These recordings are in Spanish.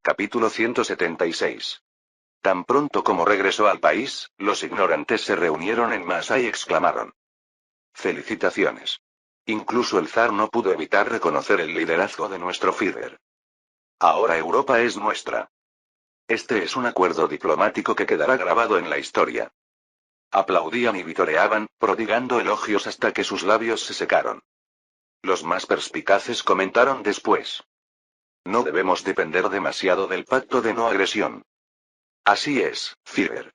Capítulo 176. Tan pronto como regresó al país, los ignorantes se reunieron en masa y exclamaron: ¡Felicitaciones! Incluso el zar no pudo evitar reconocer el liderazgo de nuestro Führer. Ahora Europa es nuestra. Este es un acuerdo diplomático que quedará grabado en la historia. Aplaudían y vitoreaban, prodigando elogios hasta que sus labios se secaron. Los más perspicaces comentaron después: no debemos depender demasiado del pacto de no agresión. Así es, Führer.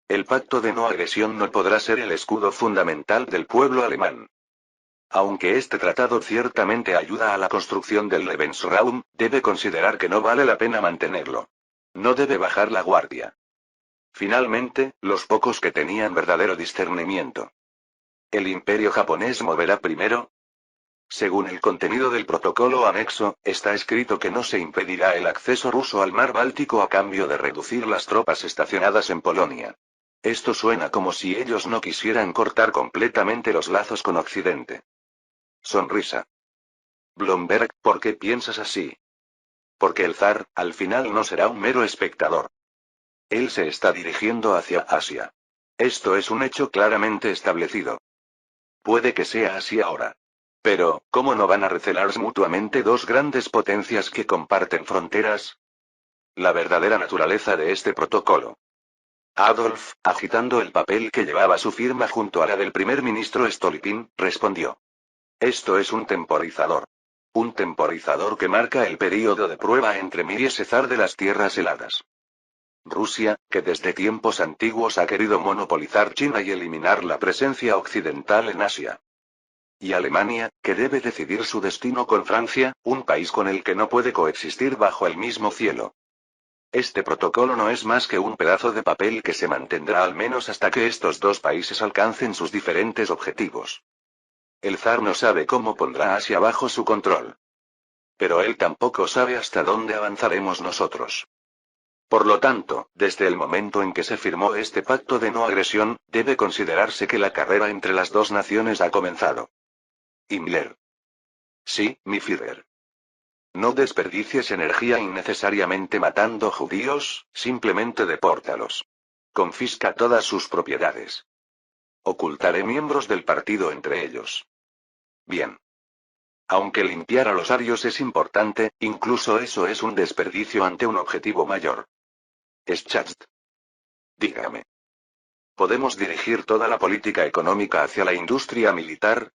El pacto de no agresión no podrá ser el escudo fundamental del pueblo alemán. Aunque este tratado ciertamente ayuda a la construcción del Lebensraum, debe considerar que no vale la pena mantenerlo. No debe bajar la guardia. Finalmente, los pocos que tenían verdadero discernimiento. ¿El imperio japonés moverá primero? Según el contenido del protocolo anexo, está escrito que no se impedirá el acceso ruso al mar Báltico a cambio de reducir las tropas estacionadas en Polonia. Esto suena como si ellos no quisieran cortar completamente los lazos con Occidente. Sonrisa. Blomberg, ¿por qué piensas así? Porque el zar, al final no será un mero espectador. Él se está dirigiendo hacia Asia. Esto es un hecho claramente establecido. Puede que sea así ahora. Pero, ¿cómo no van a recelarse mutuamente dos grandes potencias que comparten fronteras? La verdadera naturaleza de este protocolo. Adolf, agitando el papel que llevaba su firma junto a la del primer ministro Stolypin, respondió: esto es un temporizador. Un temporizador que marca el período de prueba entre mí y ese zar de las tierras heladas. Rusia, que desde tiempos antiguos ha querido monopolizar China y eliminar la presencia occidental en Asia. Y Alemania, que debe decidir su destino con Francia, un país con el que no puede coexistir bajo el mismo cielo. Este protocolo no es más que un pedazo de papel que se mantendrá al menos hasta que estos dos países alcancen sus diferentes objetivos. El zar no sabe cómo pondrá Asia bajo su control. Pero él tampoco sabe hasta dónde avanzaremos nosotros. Por lo tanto, desde el momento en que se firmó este pacto de no agresión, debe considerarse que la carrera entre las dos naciones ha comenzado. Himmler. Sí, mi Führer. No desperdicies energía innecesariamente matando judíos, simplemente depórtalos. Confisca todas sus propiedades. Ocultaré miembros del partido entre ellos. Bien. Aunque limpiar a los arios es importante, incluso eso es un desperdicio ante un objetivo mayor. Schacht. Dígame. ¿Podemos dirigir toda la política económica hacia la industria militar?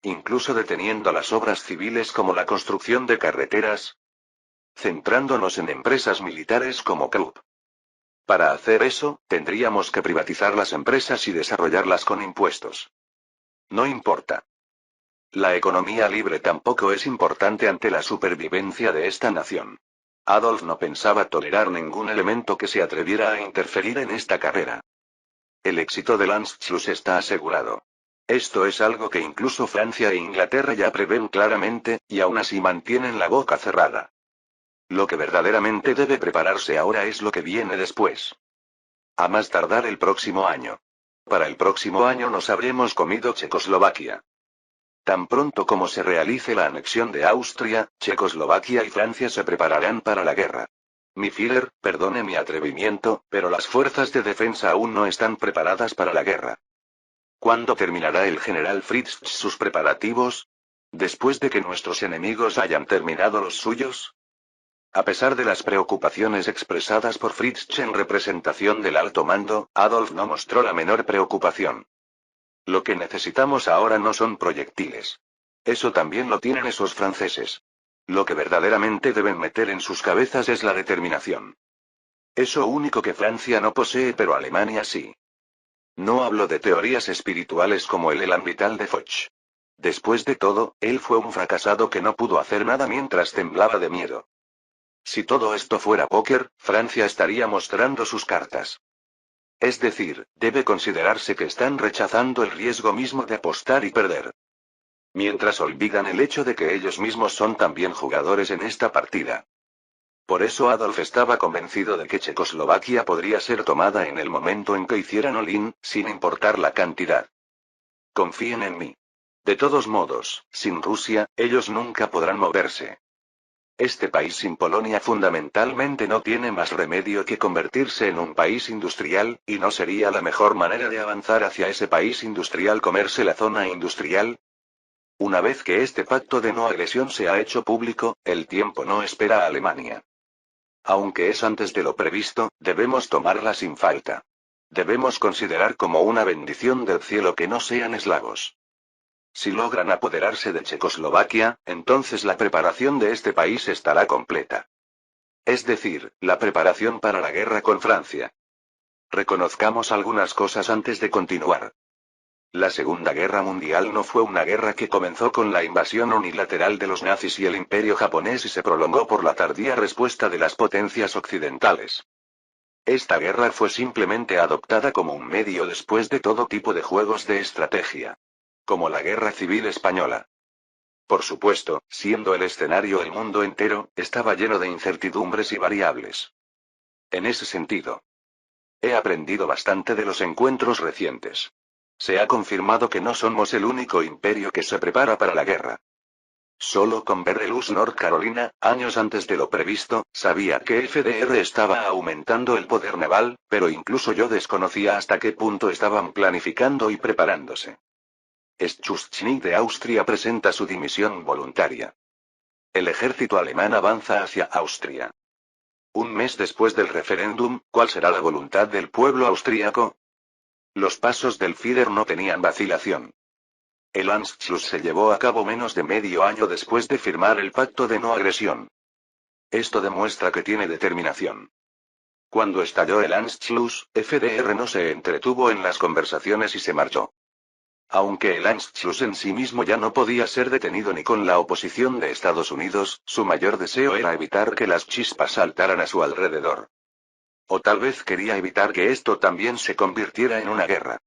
Incluso deteniendo las obras civiles como la construcción de carreteras. Centrándonos en empresas militares como Krupp. Para hacer eso, tendríamos que privatizar las empresas y desarrollarlas con impuestos. No importa. La economía libre tampoco es importante ante la supervivencia de esta nación. Adolf no pensaba tolerar ningún elemento que se atreviera a interferir en esta carrera. El éxito del Anschluss está asegurado. Esto es algo que incluso Francia e Inglaterra ya prevén claramente, y aún así mantienen la boca cerrada. Lo que verdaderamente debe prepararse ahora es lo que viene después. A más tardar el próximo año. Para el próximo año nos habremos comido Checoslovaquia. Tan pronto como se realice la anexión de Austria, Checoslovaquia y Francia se prepararán para la guerra. Mi Führer, perdone mi atrevimiento, pero las fuerzas de defensa aún no están preparadas para la guerra. ¿Cuándo terminará el general Fritsch sus preparativos? ¿Después de que nuestros enemigos hayan terminado los suyos? A pesar de las preocupaciones expresadas por Fritsch en representación del alto mando, Adolf no mostró la menor preocupación. Lo que necesitamos ahora no son proyectiles. Eso también lo tienen esos franceses. Lo que verdaderamente deben meter en sus cabezas es la determinación. Eso único que Francia no posee, pero Alemania sí. No hablo de teorías espirituales como el Elan Vital de Foch. Después de todo, él fue un fracasado que no pudo hacer nada mientras temblaba de miedo. Si todo esto fuera póker, Francia estaría mostrando sus cartas. Es decir, debe considerarse que están rechazando el riesgo mismo de apostar y perder. Mientras olvidan el hecho de que ellos mismos son también jugadores en esta partida. Por eso Adolf estaba convencido de que Checoslovaquia podría ser tomada en el momento en que hicieran all-in, sin importar la cantidad. Confíen en mí. De todos modos, sin Rusia, ellos nunca podrán moverse. Este país sin Polonia fundamentalmente no tiene más remedio que convertirse en un país industrial, y ¿no sería la mejor manera de avanzar hacia ese país industrial comerse la zona industrial? Una vez que este pacto de no agresión se ha hecho público, el tiempo no espera a Alemania. Aunque es antes de lo previsto, debemos tomarla sin falta. Debemos considerar como una bendición del cielo que no sean eslavos. Si logran apoderarse de Checoslovaquia, entonces la preparación de este país estará completa. Es decir, la preparación para la guerra con Francia. Reconozcamos algunas cosas antes de continuar. La Segunda Guerra Mundial no fue una guerra que comenzó con la invasión unilateral de los nazis y el imperio japonés y se prolongó por la tardía respuesta de las potencias occidentales. Esta guerra fue simplemente adoptada como un medio después de todo tipo de juegos de estrategia. Como la Guerra Civil Española. Por supuesto, siendo el escenario el mundo entero, estaba lleno de incertidumbres y variables. En ese sentido, he aprendido bastante de los encuentros recientes. Se ha confirmado que no somos el único imperio que se prepara para la guerra. Solo con Verdelus, North Carolina, años antes de lo previsto, sabía que FDR estaba aumentando el poder naval, pero incluso yo desconocía hasta qué punto estaban planificando y preparándose. Schuschnigg de Austria presenta su dimisión voluntaria. El ejército alemán avanza hacia Austria. Un mes después del referéndum, ¿cuál será la voluntad del pueblo austríaco? Los pasos del Führer no tenían vacilación. El Anschluss se llevó a cabo menos de medio año después de firmar el pacto de no agresión. Esto demuestra que tiene determinación. Cuando estalló el Anschluss, FDR no se entretuvo en las conversaciones y se marchó. Aunque el Anschluss en sí mismo ya no podía ser detenido ni con la oposición de Estados Unidos, su mayor deseo era evitar que las chispas saltaran a su alrededor. O tal vez quería evitar que esto también se convirtiera en una guerra.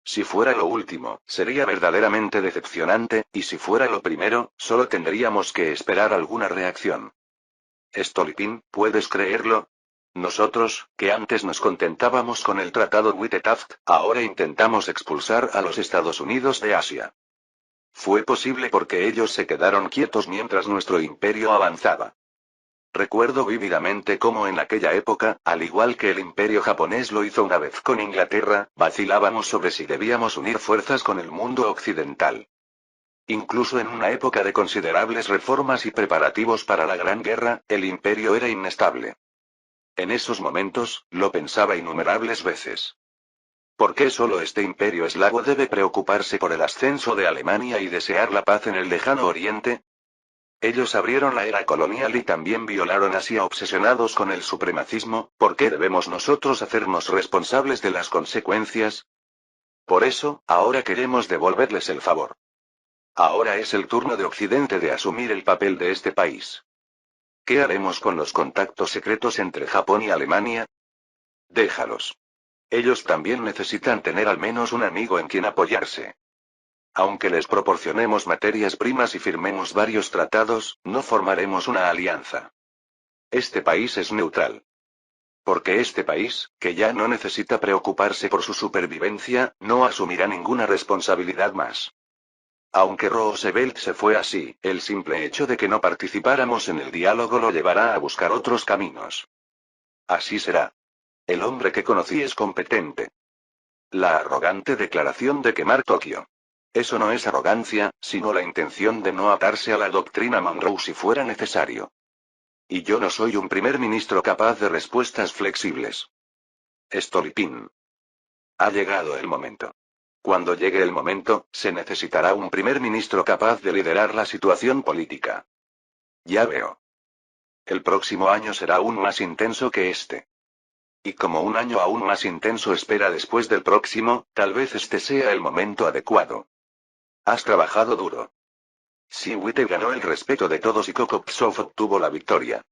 Si fuera lo último, sería verdaderamente decepcionante, y si fuera lo primero, solo tendríamos que esperar alguna reacción. Stolypin, ¿puedes creerlo? Nosotros, que antes nos contentábamos con el Tratado Witte-Taft, ahora intentamos expulsar a los Estados Unidos de Asia. Fue posible porque ellos se quedaron quietos mientras nuestro imperio avanzaba. Recuerdo vívidamente cómo en aquella época, al igual que el imperio japonés lo hizo una vez con Inglaterra, vacilábamos sobre si debíamos unir fuerzas con el mundo occidental. Incluso en una época de considerables reformas y preparativos para la Gran Guerra, el imperio era inestable. En esos momentos, lo pensaba innumerables veces. ¿Por qué solo este imperio eslavo debe preocuparse por el ascenso de Alemania y desear la paz en el lejano oriente? Ellos abrieron la era colonial y también violaron Asia obsesionados con el supremacismo, ¿por qué debemos nosotros hacernos responsables de las consecuencias? Por eso, ahora queremos devolverles el favor. Ahora es el turno de Occidente de asumir el papel de este país. ¿Qué haremos con los contactos secretos entre Japón y Alemania? Déjalos. Ellos también necesitan tener al menos un amigo en quien apoyarse. Aunque les proporcionemos materias primas y firmemos varios tratados, no formaremos una alianza. Este país es neutral. Porque este país, que ya no necesita preocuparse por su supervivencia, no asumirá ninguna responsabilidad más. Aunque Roosevelt se fue así, el simple hecho de que no participáramos en el diálogo lo llevará a buscar otros caminos. Así será. El hombre que conocí es competente. La arrogante declaración de quemar Tokio. Eso no es arrogancia, sino la intención de no atarse a la doctrina Monroe si fuera necesario. Y yo no soy un primer ministro capaz de respuestas flexibles. Stolypin. Ha llegado el momento. Cuando llegue el momento, se necesitará un primer ministro capaz de liderar la situación política. Ya veo. El próximo año será aún más intenso que este. Y como un año aún más intenso espera después del próximo, tal vez este sea el momento adecuado. Has trabajado duro. Si Witte ganó el respeto de todos y Kokopsov obtuvo la victoria.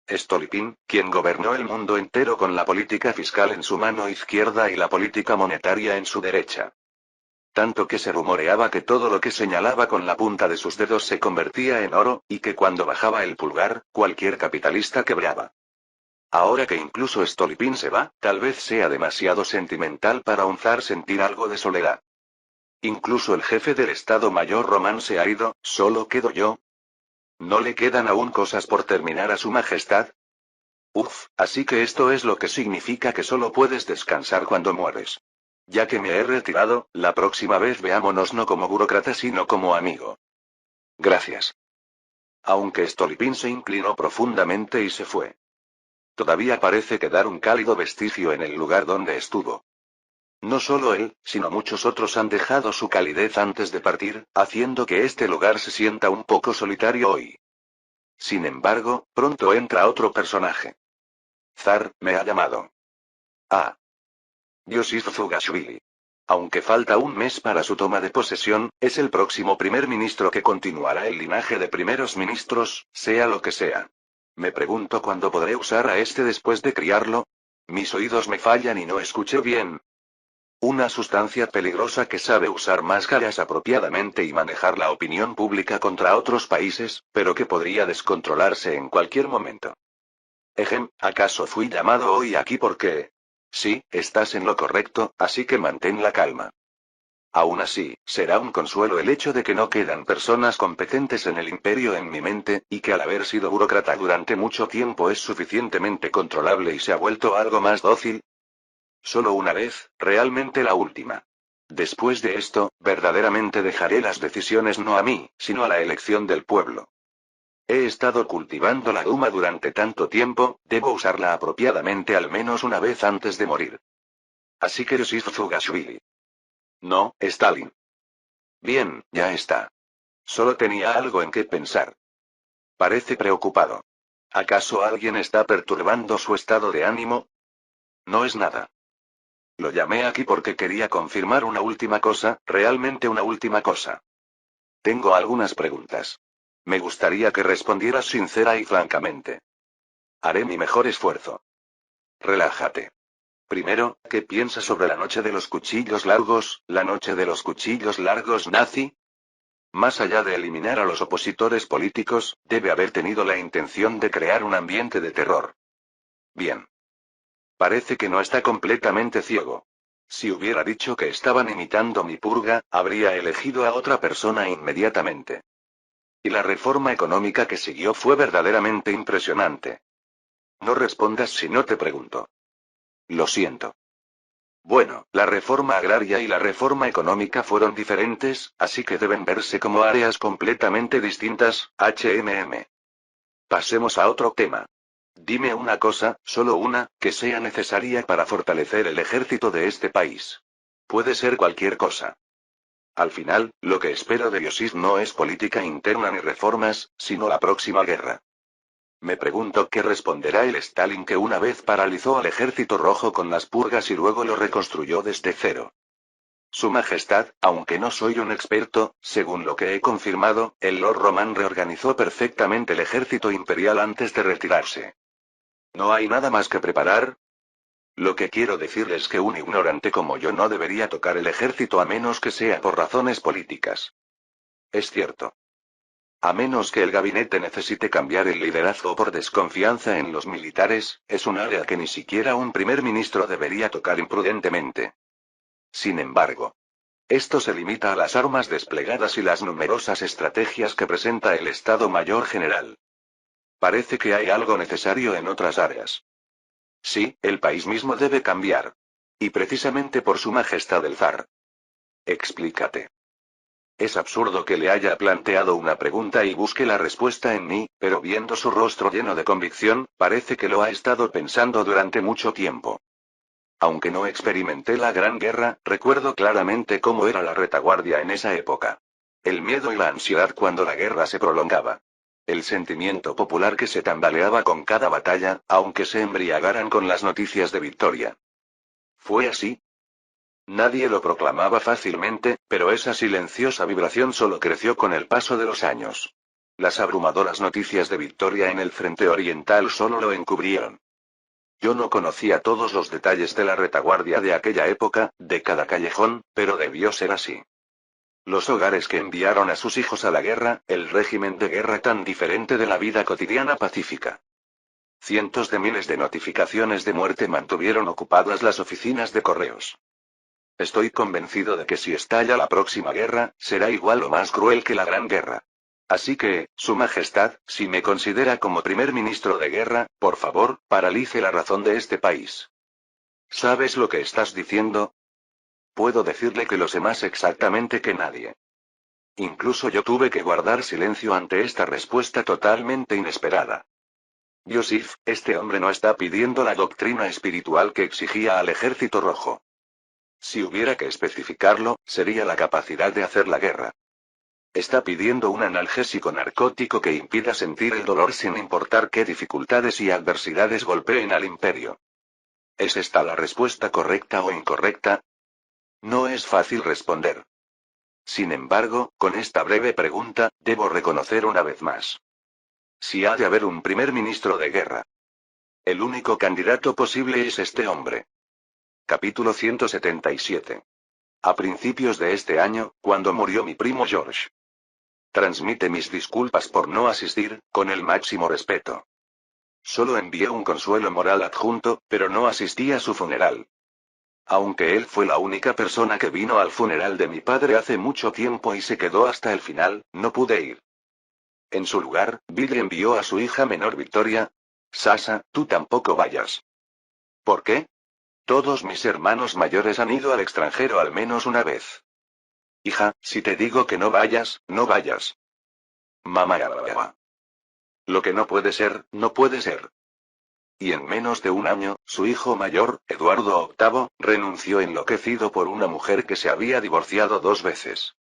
Stolypin, quien gobernó el mundo entero con la política fiscal en su mano izquierda y la política monetaria en su derecha. Tanto que se rumoreaba que todo lo que señalaba con la punta de sus dedos se convertía en oro, y que cuando bajaba el pulgar, cualquier capitalista quebraba. Ahora que incluso Stolypin se va, tal vez sea demasiado sentimental para un zar sentir algo de soledad. Incluso el jefe del Estado Mayor Román se ha ido, ¿solo quedo yo? ¿No le quedan aún cosas por terminar a su majestad? Uf, así que esto es lo que significa que solo puedes descansar cuando mueres. Ya que me he retirado, la próxima vez veámonos no como burócrata sino como amigo. Gracias. Aunque Stolypin se inclinó profundamente y se fue. Todavía parece quedar un cálido vestigio en el lugar donde estuvo. No solo él, sino muchos otros han dejado su calidez antes de partir, haciendo que este lugar se sienta un poco solitario hoy. Sin embargo, pronto entra otro personaje. Zar, me ha llamado. Ah. Yosif Zugashvili. Aunque falta un mes para su toma de posesión, es el próximo primer ministro que continuará el linaje de primeros ministros, sea lo que sea. Me pregunto cuándo podré usar a este después de criarlo. Mis oídos me fallan y no escuché bien. Una sustancia peligrosa que sabe usar máscaras apropiadamente y manejar la opinión pública contra otros países, pero que podría descontrolarse en cualquier momento. ¿Acaso fui llamado hoy aquí porque... Sí, estás en lo correcto, así que mantén la calma. Aún así, será un consuelo el hecho de que no quedan personas competentes en el imperio en mi mente, y que al haber sido burócrata durante mucho tiempo es suficientemente controlable y se ha vuelto algo más dócil. Solo una vez, realmente la última. Después de esto, verdaderamente dejaré las decisiones no a mí, sino a la elección del pueblo. He estado cultivando la Duma durante tanto tiempo, debo usarla apropiadamente al menos una vez antes de morir. Así que Yosif Zugashvili. No, Stalin. Bien, ya está. Solo tenía algo en qué pensar. Parece preocupado. ¿Acaso alguien está perturbando su estado de ánimo? No es nada. Lo llamé aquí porque quería confirmar una última cosa, realmente una última cosa. Tengo algunas preguntas. Me gustaría que respondieras sincera y francamente. Haré mi mejor esfuerzo. Relájate. Primero, ¿qué piensas sobre la noche de los cuchillos largos, la noche de los cuchillos largos nazi? Más allá de eliminar a los opositores políticos, debe haber tenido la intención de crear un ambiente de terror. Bien. Parece que no está completamente ciego. Si hubiera dicho que estaban imitando mi purga, habría elegido a otra persona inmediatamente. Y la reforma económica que siguió fue verdaderamente impresionante. No respondas si no te pregunto. Lo siento. Bueno, la reforma agraria y la reforma económica fueron diferentes, así que deben verse como áreas completamente distintas, Pasemos a otro tema. Dime una cosa, solo una, que sea necesaria para fortalecer el ejército de este país. Puede ser cualquier cosa. Al final, lo que espero de Yosif no es política interna ni reformas, sino la próxima guerra. Me pregunto qué responderá el Stalin que una vez paralizó al ejército rojo con las purgas y luego lo reconstruyó desde cero. Su Majestad, aunque no soy un experto, según lo que he confirmado, el Lord Roman reorganizó perfectamente el ejército imperial antes de retirarse. ¿No hay nada más que preparar? Lo que quiero decir es que un ignorante como yo no debería tocar el ejército a menos que sea por razones políticas. Es cierto. A menos que el gabinete necesite cambiar el liderazgo por desconfianza en los militares, es un área que ni siquiera un primer ministro debería tocar imprudentemente. Sin embargo, esto se limita a las armas desplegadas y las numerosas estrategias que presenta el Estado Mayor General. Parece que hay algo necesario en otras áreas. Sí, el país mismo debe cambiar. Y precisamente por su majestad el zar. Explícate. Es absurdo que le haya planteado una pregunta y busque la respuesta en mí, pero viendo su rostro lleno de convicción, parece que lo ha estado pensando durante mucho tiempo. Aunque no experimenté la Gran Guerra, recuerdo claramente cómo era la retaguardia en esa época. El miedo y la ansiedad cuando la guerra se prolongaba. El sentimiento popular que se tambaleaba con cada batalla, aunque se embriagaran con las noticias de victoria. ¿Fue así? Nadie lo proclamaba fácilmente, pero esa silenciosa vibración solo creció con el paso de los años. Las abrumadoras noticias de victoria en el frente oriental solo lo encubrieron. Yo no conocía todos los detalles de la retaguardia de aquella época, de cada callejón, pero debió ser así. Los hogares que enviaron a sus hijos a la guerra, el régimen de guerra tan diferente de la vida cotidiana pacífica. Cientos de miles de notificaciones de muerte mantuvieron ocupadas las oficinas de correos. Estoy convencido de que si estalla la próxima guerra, será igual o más cruel que la Gran Guerra. Así que, Su Majestad, si me considera como primer ministro de guerra, por favor, paralice la razón de este país. ¿Sabes lo que estás diciendo? Puedo decirle que lo sé más exactamente que nadie. Incluso yo tuve que guardar silencio ante esta respuesta totalmente inesperada. Yosif, este hombre no está pidiendo la doctrina espiritual que exigía al Ejército Rojo. Si hubiera que especificarlo, sería la capacidad de hacer la guerra. Está pidiendo un analgésico narcótico que impida sentir el dolor sin importar qué dificultades y adversidades golpeen al imperio. ¿Es esta la respuesta correcta o incorrecta? No es fácil responder. Sin embargo, con esta breve pregunta, debo reconocer una vez más. Si ha de haber un primer ministro de guerra. El único candidato posible es este hombre. Capítulo 177. A principios de este año, cuando murió mi primo George. Transmite mis disculpas por no asistir, con el máximo respeto. Solo envié un consuelo moral adjunto, pero no asistí a su funeral. Aunque él fue la única persona que vino al funeral de mi padre hace mucho tiempo y se quedó hasta el final, no pude ir. En su lugar, Billy envió a su hija menor Victoria. Sasa, tú tampoco vayas. ¿Por qué? Todos mis hermanos mayores han ido al extranjero al menos una vez. Hija, si te digo que no vayas, no vayas. Mamá. Lo que no puede ser, no puede ser. Y en menos de un año, su hijo mayor, Eduardo VIII, renunció enloquecido por una mujer que se había divorciado 2 veces.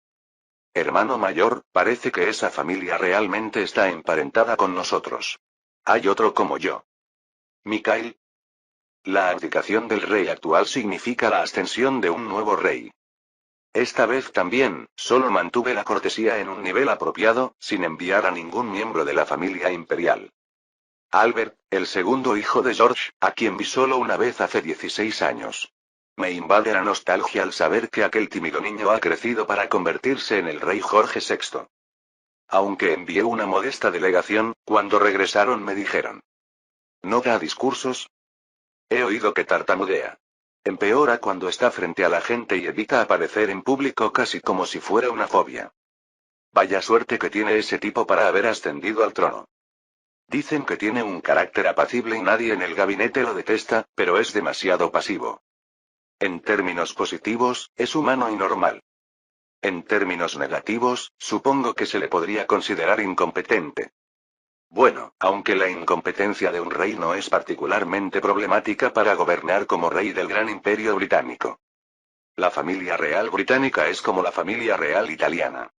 Hermano mayor, parece que esa familia realmente está emparentada con nosotros. Hay otro como yo. Mikhail. La abdicación del rey actual significa la ascensión de un nuevo rey. Esta vez también, solo mantuve la cortesía en un nivel apropiado, sin enviar a ningún miembro de la familia imperial. Albert, el segundo hijo de George, a quien vi solo una vez hace 16 años. Me invade la nostalgia al saber que aquel tímido niño ha crecido para convertirse en el rey Jorge VI. Aunque envié una modesta delegación, cuando regresaron me dijeron: ¿no da discursos? He oído que tartamudea. Empeora cuando está frente a la gente y evita aparecer en público casi como si fuera una fobia. Vaya suerte que tiene ese tipo para haber ascendido al trono. Dicen que tiene un carácter apacible y nadie en el gabinete lo detesta, pero es demasiado pasivo. En términos positivos, es humano y normal. En términos negativos, supongo que se le podría considerar incompetente. Bueno, aunque la incompetencia de un rey no es particularmente problemática para gobernar como rey del gran imperio británico. La familia real británica es como la familia real italiana.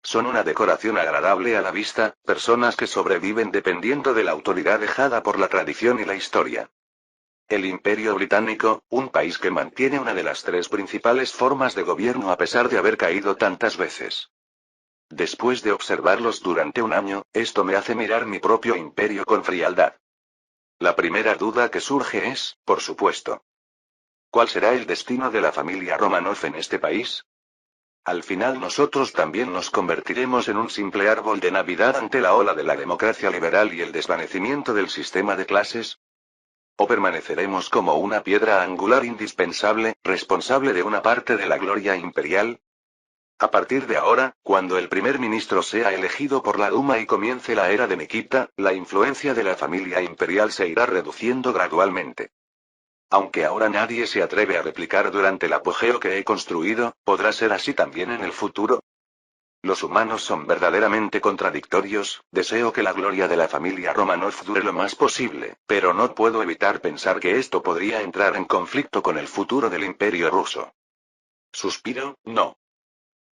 Son una decoración agradable a la vista, personas que sobreviven dependiendo de la autoridad dejada por la tradición y la historia. El Imperio Británico, un país que mantiene una de las 3 principales formas de gobierno a pesar de haber caído tantas veces. Después de observarlos durante un año, esto me hace mirar mi propio imperio con frialdad. La primera duda que surge es, por supuesto, ¿cuál será el destino de la familia Romanov en este país? Al final nosotros también nos convertiremos en un simple árbol de Navidad ante la ola de la democracia liberal y el desvanecimiento del sistema de clases. ¿O permaneceremos como una piedra angular indispensable, responsable de una parte de la gloria imperial? A partir de ahora, cuando el primer ministro sea elegido por la Duma y comience la era de Nikita, la influencia de la familia imperial se irá reduciendo gradualmente. Aunque ahora nadie se atreve a replicar durante el apogeo que he construido, ¿podrá ser así también en el futuro? Los humanos son verdaderamente contradictorios, deseo que la gloria de la familia Romanov dure lo más posible, pero no puedo evitar pensar que esto podría entrar en conflicto con el futuro del imperio ruso. Suspiro, no.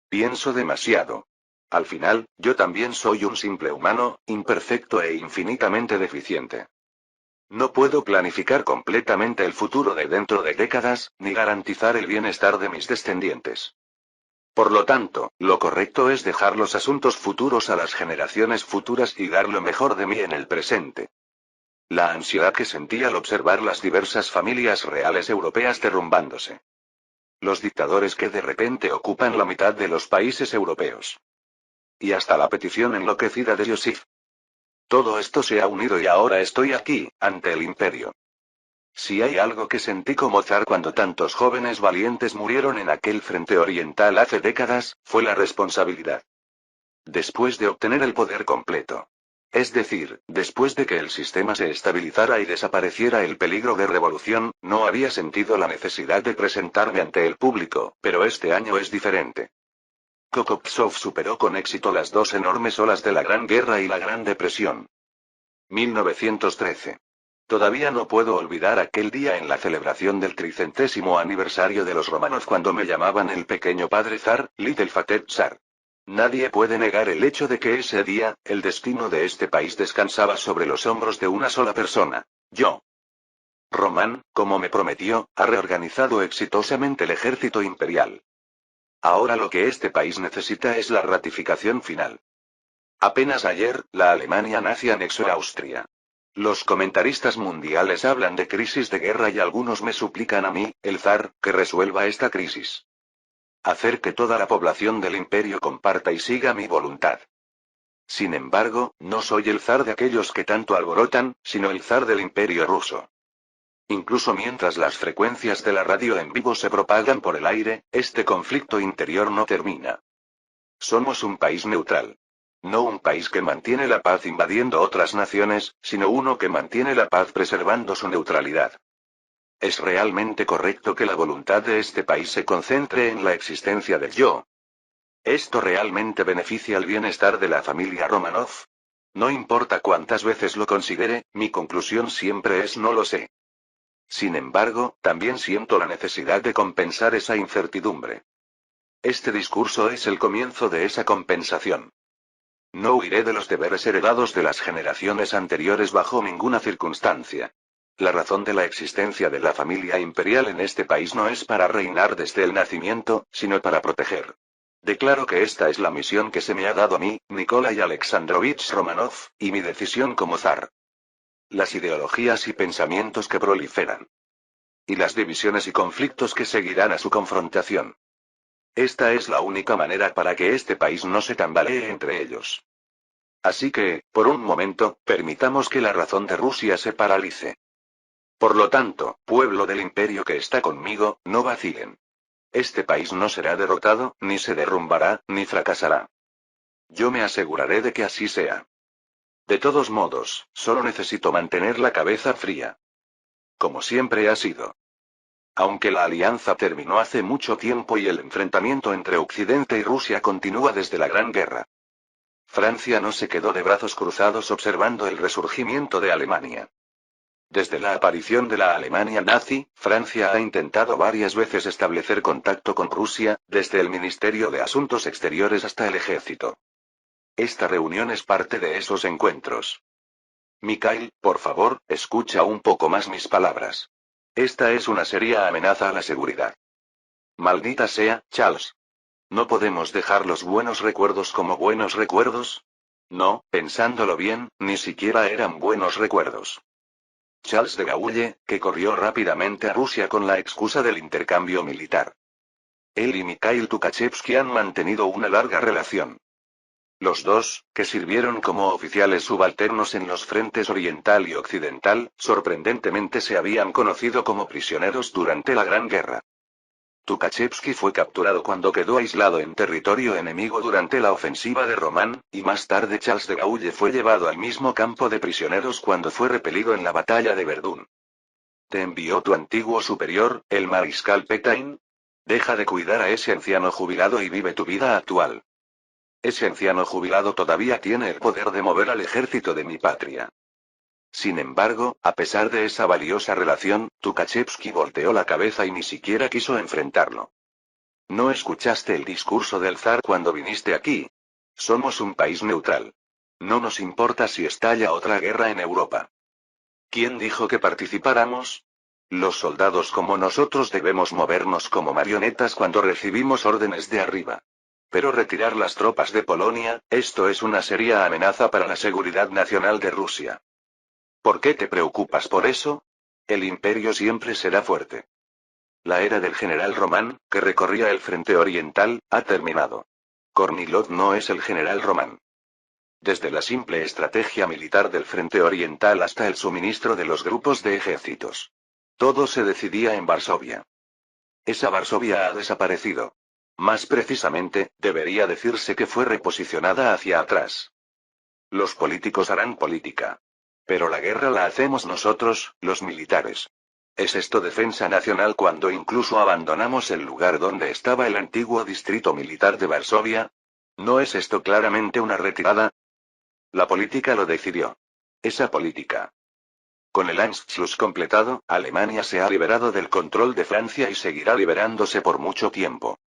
Pienso demasiado. Al final, yo también soy un simple humano, imperfecto e infinitamente deficiente. No puedo planificar completamente el futuro de dentro de décadas, ni garantizar el bienestar de mis descendientes. Por lo tanto, lo correcto es dejar los asuntos futuros a las generaciones futuras y dar lo mejor de mí en el presente. La ansiedad que sentí al observar las diversas familias reales europeas derrumbándose. Los dictadores que de repente ocupan la mitad de los países europeos. Y hasta la petición enloquecida de Yosif. Todo esto se ha unido y ahora estoy aquí, ante el imperio. Si hay algo que sentí como zar cuando tantos jóvenes valientes murieron en aquel frente oriental hace décadas, fue la responsabilidad. Después de obtener el poder completo. Es decir, después de que el sistema se estabilizara y desapareciera el peligro de revolución, no había sentido la necesidad de presentarme ante el público, pero este año es diferente. Kokopsov superó con éxito las dos enormes olas de la Gran Guerra y la Gran Depresión. 1913. Todavía no puedo olvidar aquel día en la celebración del 300º aniversario de los Romanov cuando me llamaban el pequeño padre zar, Little Fated Tsar. Nadie puede negar el hecho de que ese día, el destino de este país descansaba sobre los hombros de una sola persona, yo. Román, como me prometió, ha reorganizado exitosamente el ejército imperial. Ahora lo que este país necesita es la ratificación final. Apenas ayer, la Alemania nazi anexó a Austria. Los comentaristas mundiales hablan de crisis de guerra y algunos me suplican a mí, el zar, que resuelva esta crisis. Hacer que toda la población del imperio comparta y siga mi voluntad. Sin embargo, no soy el zar de aquellos que tanto alborotan, sino el zar del imperio ruso. Incluso mientras las frecuencias de la radio en vivo se propagan por el aire, este conflicto interior no termina. Somos un país neutral. No un país que mantiene la paz invadiendo otras naciones, sino uno que mantiene la paz preservando su neutralidad. ¿Es realmente correcto que la voluntad de este país se concentre en la existencia del yo? ¿Esto realmente beneficia el bienestar de la familia Romanov? No importa cuántas veces lo considere, mi conclusión siempre es no lo sé. Sin embargo, también siento la necesidad de compensar esa incertidumbre. Este discurso es el comienzo de esa compensación. No huiré de los deberes heredados de las generaciones anteriores bajo ninguna circunstancia. La razón de la existencia de la familia imperial en este país no es para reinar desde el nacimiento, sino para proteger. Declaro que esta es la misión que se me ha dado a mí, Nikolai Alexandrovich Romanov, y mi decisión como zar. Las ideologías y pensamientos que proliferan. Y las divisiones y conflictos que seguirán a su confrontación. Esta es la única manera para que este país no se tambalee entre ellos. Así que, por un momento, permitamos que la razón de Rusia se paralice. Por lo tanto, pueblo del imperio que está conmigo, no vacilen. Este país no será derrotado, ni se derrumbará, ni fracasará. Yo me aseguraré de que así sea. De todos modos, solo necesito mantener la cabeza fría. Como siempre ha sido. Aunque la alianza terminó hace mucho tiempo y el enfrentamiento entre Occidente y Rusia continúa desde la Gran Guerra. Francia no se quedó de brazos cruzados observando el resurgimiento de Alemania. Desde la aparición de la Alemania nazi, Francia ha intentado varias veces establecer contacto con Rusia, desde el Ministerio de Asuntos Exteriores hasta el Ejército. Esta reunión es parte de esos encuentros. Mikhail, por favor, escucha un poco más mis palabras. Esta es una seria amenaza a la seguridad. Maldita sea, Charles. ¿No podemos dejar los buenos recuerdos como buenos recuerdos? No, pensándolo bien, ni siquiera eran buenos recuerdos. Charles de Gaulle, que corrió rápidamente a Rusia con la excusa del intercambio militar. Él y Mikhail Tukhachevsky han mantenido una larga relación. Los dos, que sirvieron como oficiales subalternos en los frentes oriental y occidental, sorprendentemente se habían conocido como prisioneros durante la Gran Guerra. Tukhachevsky fue capturado cuando quedó aislado en territorio enemigo durante la ofensiva de Román, y más tarde Charles de Gaulle fue llevado al mismo campo de prisioneros cuando fue repelido en la batalla de Verdún. ¿Te envió tu antiguo superior, el mariscal Pétain? Deja de cuidar a ese anciano jubilado y vive tu vida actual. Ese anciano jubilado todavía tiene el poder de mover al ejército de mi patria. Sin embargo, a pesar de esa valiosa relación, Tukhachevsky volteó la cabeza y ni siquiera quiso enfrentarlo. ¿No escuchaste el discurso del zar cuando viniste aquí? Somos un país neutral. No nos importa si estalla otra guerra en Europa. ¿Quién dijo que participáramos? Los soldados como nosotros debemos movernos como marionetas cuando recibimos órdenes de arriba. Pero retirar las tropas de Polonia, esto es una seria amenaza para la seguridad nacional de Rusia. ¿Por qué te preocupas por eso? El imperio siempre será fuerte. La era del general Román, que recorría el frente oriental, ha terminado. Kornilov no es el general Román. Desde la simple estrategia militar del frente oriental hasta el suministro de los grupos de ejércitos. Todo se decidía en Varsovia. Esa Varsovia ha desaparecido. Más precisamente, debería decirse que fue reposicionada hacia atrás. Los políticos harán política. Pero la guerra la hacemos nosotros, los militares. ¿Es esto defensa nacional cuando incluso abandonamos el lugar donde estaba el antiguo distrito militar de Varsovia? ¿No es esto claramente una retirada? La política lo decidió. Esa política. Con el Anschluss completado, Alemania se ha liberado del control de Francia y seguirá liberándose por mucho tiempo.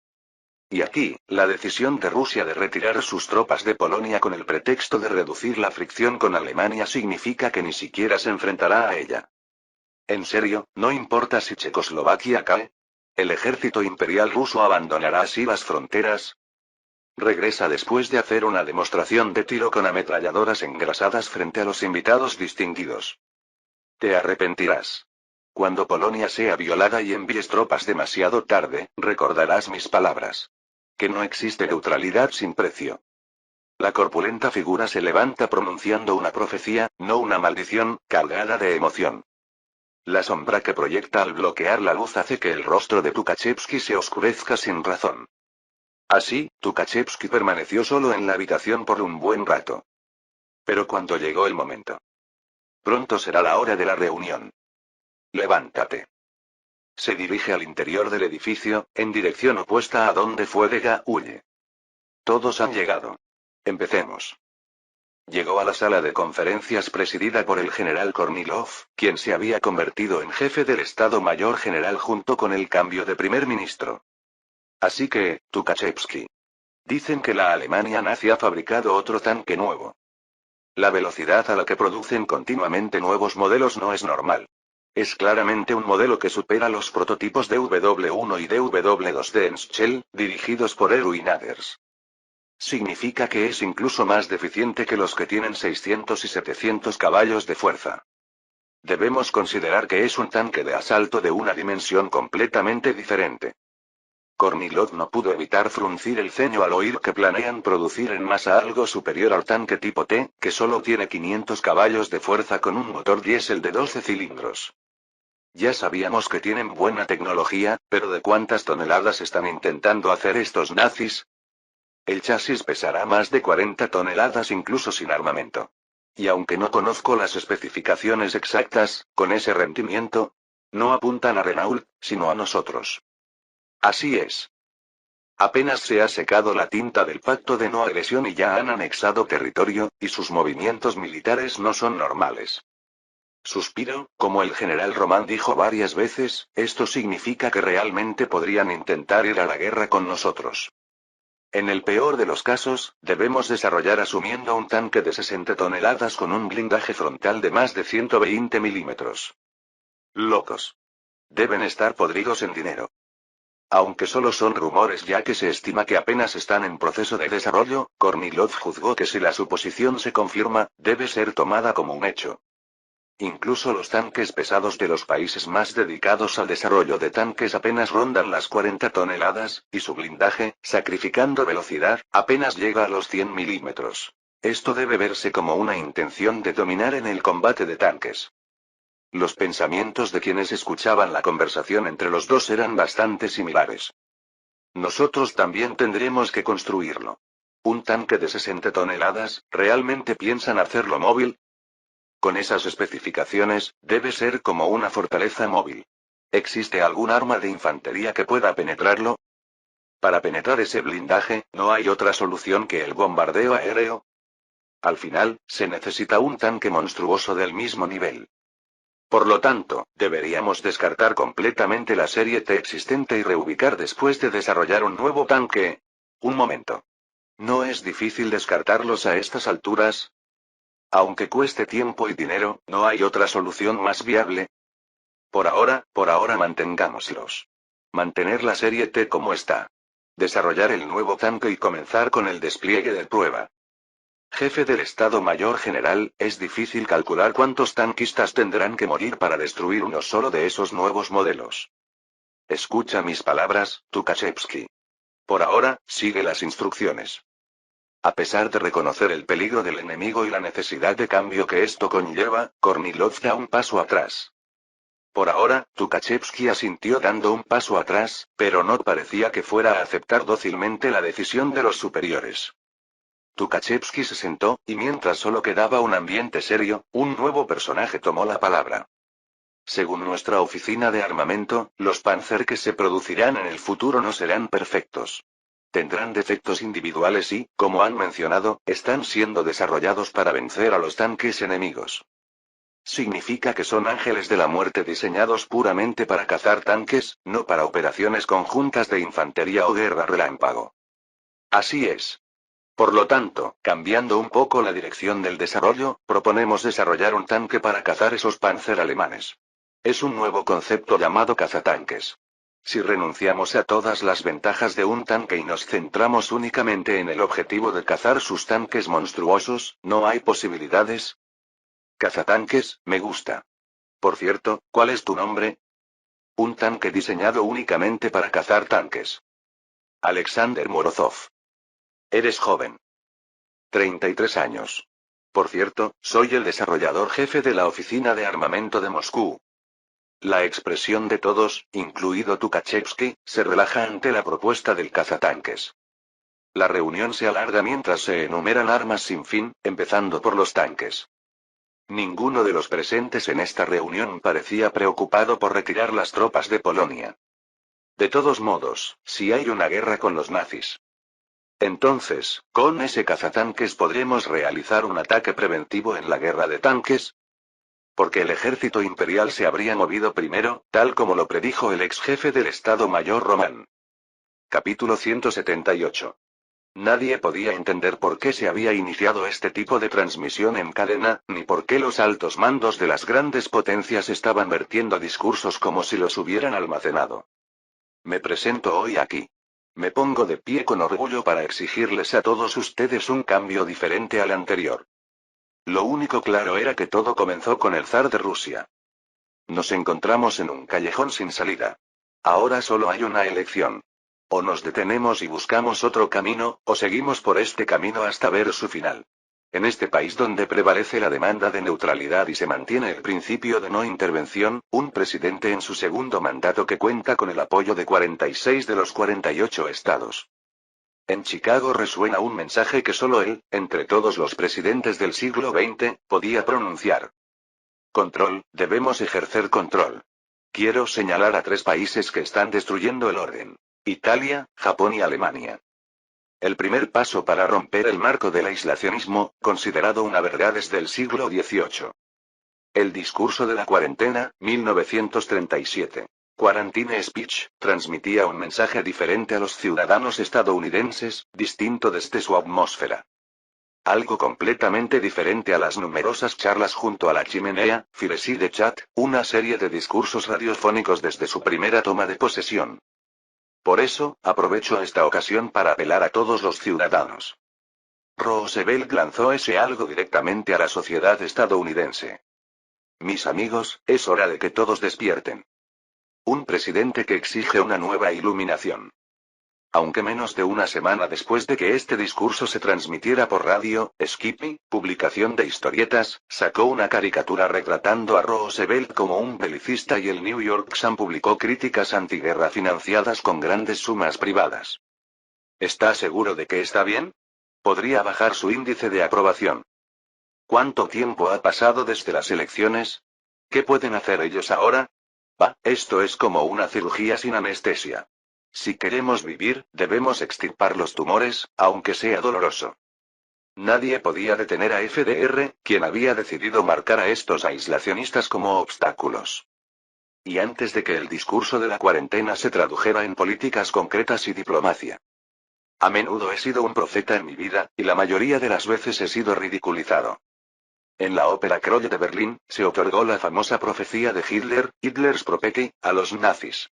Y aquí, la decisión de Rusia de retirar sus tropas de Polonia con el pretexto de reducir la fricción con Alemania significa que ni siquiera se enfrentará a ella. En serio, no importa si Checoslovaquia cae. ¿El ejército imperial ruso abandonará así las fronteras? Regresa después de hacer una demostración de tiro con ametralladoras engrasadas frente a los invitados distinguidos. Te arrepentirás. Cuando Polonia sea violada y envíes tropas demasiado tarde, recordarás mis palabras. Que no existe neutralidad sin precio. La corpulenta figura se levanta pronunciando una profecía, no una maldición, cargada de emoción. La sombra que proyecta al bloquear la luz hace que el rostro de Tukhachevsky se oscurezca sin razón. Así, Tukhachevsky permaneció solo en la habitación por un buen rato. Pero cuando llegó el momento. Pronto será la hora de la reunión. Levántate. Se dirige al interior del edificio, en dirección opuesta a donde fue Dega, huye. Todos han llegado. Empecemos. Llegó a la sala de conferencias presidida por el general Kornilov, quien se había convertido en jefe del Estado Mayor General junto con el cambio de primer ministro. Así que, Tukhachevsky. Dicen que la Alemania nazi ha fabricado otro tanque nuevo. La velocidad a la que producen continuamente nuevos modelos no es normal. Es claramente un modelo que supera los prototipos DW1 y DW2 de Enschel, dirigidos por Erwin Aders. Significa que es incluso más deficiente que los que tienen 600 y 700 caballos de fuerza. Debemos considerar que es un tanque de asalto de una dimensión completamente diferente. Kornilov no pudo evitar fruncir el ceño al oír que planean producir en masa algo superior al tanque tipo T, que solo tiene 500 caballos de fuerza con un motor diésel de 12 cilindros. Ya sabíamos que tienen buena tecnología, pero ¿de cuántas toneladas están intentando hacer estos nazis? El chasis pesará más de 40 toneladas incluso sin armamento. Y aunque no conozco las especificaciones exactas, con ese rendimiento, no apuntan a Renault, sino a nosotros. Así es. Apenas se ha secado la tinta del pacto de no agresión y ya han anexado territorio, y sus movimientos militares no son normales. Suspiro, como el general Román dijo varias veces, esto significa que realmente podrían intentar ir a la guerra con nosotros. En el peor de los casos, debemos desarrollar asumiendo un tanque de 60 toneladas con un blindaje frontal de más de 120 milímetros. Locos. Deben estar podridos en dinero. Aunque solo son rumores ya que se estima que apenas están en proceso de desarrollo, Kornilov juzgó que si la suposición se confirma, debe ser tomada como un hecho. Incluso los tanques pesados de los países más dedicados al desarrollo de tanques apenas rondan las 40 toneladas, y su blindaje, sacrificando velocidad, apenas llega a los 100 milímetros. Esto debe verse como una intención de dominar en el combate de tanques. Los pensamientos de quienes escuchaban la conversación entre los dos eran bastante similares. Nosotros también tendremos que construirlo. ¿Un tanque de 60 toneladas, realmente piensan hacerlo móvil? Con esas especificaciones, debe ser como una fortaleza móvil. ¿Existe algún arma de infantería que pueda penetrarlo? Para penetrar ese blindaje, ¿no hay otra solución que el bombardeo aéreo? Al final, se necesita un tanque monstruoso del mismo nivel. Por lo tanto, deberíamos descartar completamente la serie T existente y reubicar después de desarrollar un nuevo tanque. Un momento. ¿No es difícil descartarlos a estas alturas? Aunque cueste tiempo y dinero, ¿no hay otra solución más viable? Por ahora mantengámoslos. Mantener la serie T como está. Desarrollar el nuevo tanque y comenzar con el despliegue de prueba. Jefe del Estado Mayor General, es difícil calcular cuántos tanquistas tendrán que morir para destruir uno solo de esos nuevos modelos. Escucha mis palabras, Tukhachevsky. Por ahora, sigue las instrucciones. A pesar de reconocer el peligro del enemigo y la necesidad de cambio que esto conlleva, Kornilov da un paso atrás. Por ahora, Tukhachevsky asintió dando un paso atrás, pero no parecía que fuera a aceptar dócilmente la decisión de los superiores. Tukhachevsky se sentó, y mientras solo quedaba un ambiente serio, un nuevo personaje tomó la palabra. Según nuestra oficina de armamento, los Panzer que se producirán en el futuro no serán perfectos. Tendrán defectos individuales y, como han mencionado, están siendo desarrollados para vencer a los tanques enemigos. Significa que son ángeles de la muerte diseñados puramente para cazar tanques, no para operaciones conjuntas de infantería o guerra relámpago. Así es. Por lo tanto, cambiando un poco la dirección del desarrollo, proponemos desarrollar un tanque para cazar esos Panzer alemanes. Es un nuevo concepto llamado cazatanques. Si renunciamos a todas las ventajas de un tanque y nos centramos únicamente en el objetivo de cazar sus tanques monstruosos, ¿no hay posibilidades? Cazatanques, me gusta. Por cierto, ¿cuál es tu nombre? Un tanque diseñado únicamente para cazar tanques. Alexander Morozov. Eres joven. 33 años. Por cierto, soy el desarrollador jefe de la oficina de armamento de Moscú. La expresión de todos, incluido Tukhachevsky, se relaja ante la propuesta del cazatanques. La reunión se alarga mientras se enumeran armas sin fin, empezando por los tanques. Ninguno de los presentes en esta reunión parecía preocupado por retirar las tropas de Polonia. De todos modos, si hay una guerra con los nazis. Entonces, con ese cazatanques podremos realizar un ataque preventivo en la guerra de tanques. Porque el ejército imperial se habría movido primero, tal como lo predijo el ex jefe del Estado Mayor Román. Capítulo 178. Nadie podía entender por qué se había iniciado este tipo de transmisión en cadena, ni por qué los altos mandos de las grandes potencias estaban vertiendo discursos como si los hubieran almacenado. Me presento hoy aquí. Me pongo de pie con orgullo para exigirles a todos ustedes un cambio diferente al anterior. Lo único claro era que todo comenzó con el zar de Rusia. Nos encontramos en un callejón sin salida. Ahora solo hay una elección. O nos detenemos y buscamos otro camino, o seguimos por este camino hasta ver su final. En este país donde prevalece la demanda de neutralidad y se mantiene el principio de no intervención, un presidente en su segundo mandato que cuenta con el apoyo de 46 de los 48 estados. En Chicago resuena un mensaje que solo él, entre todos los presidentes del siglo XX, podía pronunciar. Control, debemos ejercer control. Quiero señalar a 3 países que están destruyendo el orden. Italia, Japón y Alemania. El primer paso para romper el marco del aislacionismo, considerado una verdad desde el siglo XVIII. El discurso de la cuarentena, 1937. Quarantine Speech, transmitía un mensaje diferente a los ciudadanos estadounidenses, distinto desde su atmósfera. Algo completamente diferente a las numerosas charlas junto a la chimenea, Fireside Chat, una serie de discursos radiofónicos desde su primera toma de posesión. Por eso, aprovecho esta ocasión para apelar a todos los ciudadanos. Roosevelt lanzó ese algo directamente a la sociedad estadounidense. Mis amigos, es hora de que todos despierten. Un presidente que exige una nueva iluminación. Aunque menos de una semana después de que este discurso se transmitiera por radio, Skippy, publicación de historietas, sacó una caricatura retratando a Roosevelt como un belicista y el New York Sun publicó críticas antiguerra financiadas con grandes sumas privadas. ¿Está seguro de que está bien? Podría bajar su índice de aprobación. ¿Cuánto tiempo ha pasado desde las elecciones? ¿Qué pueden hacer ellos ahora? Esto es como una cirugía sin anestesia. Si queremos vivir, debemos extirpar los tumores, aunque sea doloroso. Nadie podía detener a FDR, quien había decidido marcar a estos aislacionistas como obstáculos. Y antes de que el discurso de la cuarentena se tradujera en políticas concretas y diplomacia. A menudo he sido un profeta en mi vida, y la mayoría de las veces he sido ridiculizado. En la ópera Kroll de Berlín, se otorgó la famosa profecía de Hitler, Hitlers Prophecy, a los nazis.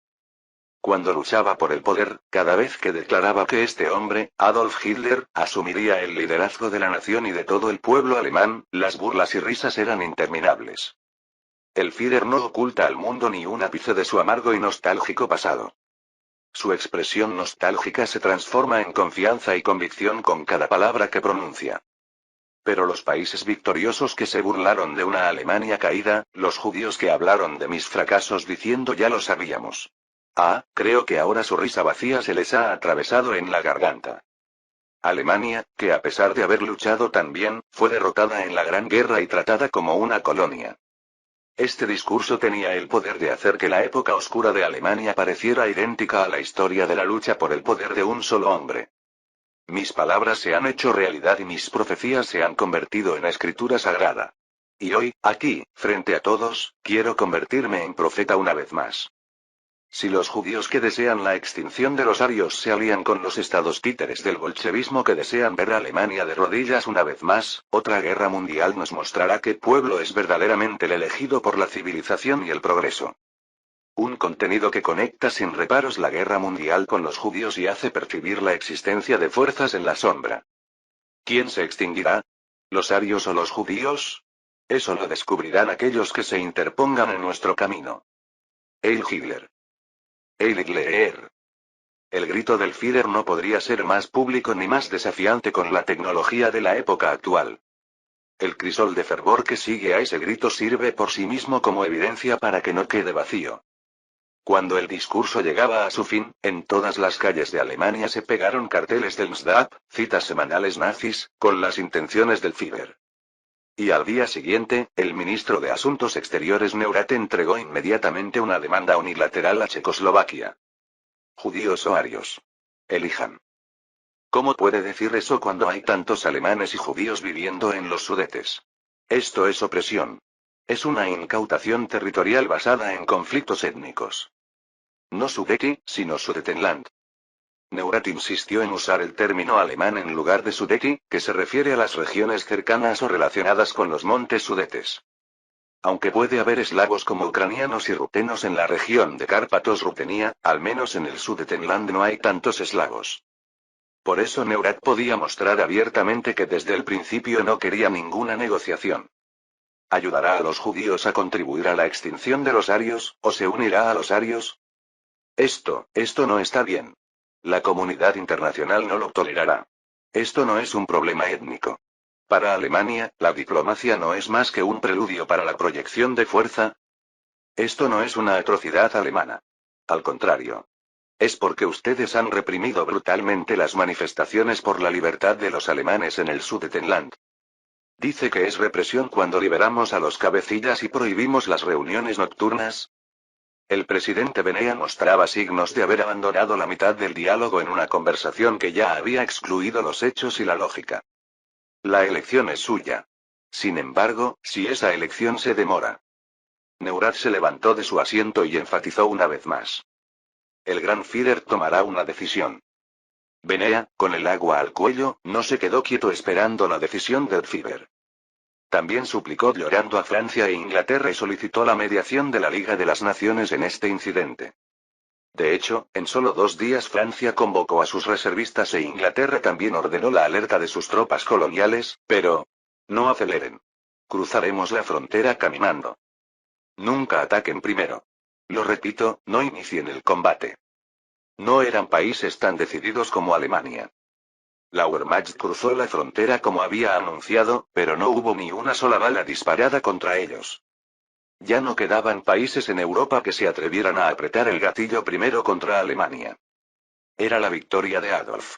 Cuando luchaba por el poder, cada vez que declaraba que este hombre, Adolf Hitler, asumiría el liderazgo de la nación y de todo el pueblo alemán, las burlas y risas eran interminables. El Führer no oculta al mundo ni un ápice de su amargo y nostálgico pasado. Su expresión nostálgica se transforma en confianza y convicción con cada palabra que pronuncia. Pero los países victoriosos que se burlaron de una Alemania caída, los judíos que hablaron de mis fracasos diciendo ya lo sabíamos. Ah, creo que ahora su risa vacía se les ha atravesado en la garganta. Alemania, que a pesar de haber luchado tan bien, fue derrotada en la Gran Guerra y tratada como una colonia. Este discurso tenía el poder de hacer que la época oscura de Alemania pareciera idéntica a la historia de la lucha por el poder de un solo hombre. Mis palabras se han hecho realidad y mis profecías se han convertido en escritura sagrada. Y hoy, aquí, frente a todos, quiero convertirme en profeta una vez más. Si los judíos que desean la extinción de los arios se alían con los estados títeres del bolchevismo que desean ver a Alemania de rodillas una vez más, otra guerra mundial nos mostrará qué pueblo es verdaderamente el elegido por la civilización y el progreso. Un contenido que conecta sin reparos la guerra mundial con los judíos y hace percibir la existencia de fuerzas en la sombra. ¿Quién se extinguirá? ¿Los arios o los judíos? Eso lo descubrirán aquellos que se interpongan en nuestro camino. Heil Hitler. Heil Hitler. El grito del Führer no podría ser más público ni más desafiante con la tecnología de la época actual. El crisol de fervor que sigue a ese grito sirve por sí mismo como evidencia para que no quede vacío. Cuando el discurso llegaba a su fin, en todas las calles de Alemania se pegaron carteles del NSDAP, citas semanales nazis, con las intenciones del Führer. Y al día siguiente, el ministro de Asuntos Exteriores Neurath entregó inmediatamente una demanda unilateral a Checoslovaquia. Judíos o arios. Elijan. ¿Cómo puede decir eso cuando hay tantos alemanes y judíos viviendo en los Sudetes? Esto es opresión. Es una incautación territorial basada en conflictos étnicos. No Sudeti, sino Sudetenland. Neurath insistió en usar el término alemán en lugar de Sudeti, que se refiere a las regiones cercanas o relacionadas con los montes Sudetes. Aunque puede haber eslavos como ucranianos y rutenos en la región de Cárpatos-Rutenia, al menos en el Sudetenland no hay tantos eslavos. Por eso Neurath podía mostrar abiertamente que desde el principio no quería ninguna negociación. ¿Ayudará a los judíos a contribuir a la extinción de los arios, o se unirá a los arios? Esto no está bien. La comunidad internacional no lo tolerará. Esto no es un problema étnico. Para Alemania, la diplomacia no es más que un preludio para la proyección de fuerza. Esto no es una atrocidad alemana. Al contrario. Es porque ustedes han reprimido brutalmente las manifestaciones por la libertad de los alemanes en el Sudetenland. Dice que es represión cuando liberamos a los cabecillas y prohibimos las reuniones nocturnas. El presidente Benea mostraba signos de haber abandonado la mitad del diálogo en una conversación que ya había excluido los hechos y la lógica. La elección es suya. Sin embargo, si esa elección se demora. Neurath se levantó de su asiento y enfatizó una vez más. El gran Führer tomará una decisión. Benea, con el agua al cuello, no se quedó quieto esperando la decisión del Führer. También suplicó llorando a Francia e Inglaterra y solicitó la mediación de la Liga de las Naciones en este incidente. De hecho, en solo 2 días Francia convocó a sus reservistas e Inglaterra también ordenó la alerta de sus tropas coloniales, pero... no aceleren. Cruzaremos la frontera caminando. Nunca ataquen primero. Lo repito, no inicien el combate. No eran países tan decididos como Alemania. La Wehrmacht cruzó la frontera como había anunciado, pero no hubo ni una sola bala disparada contra ellos. Ya no quedaban países en Europa que se atrevieran a apretar el gatillo primero contra Alemania. Era la victoria de Adolf.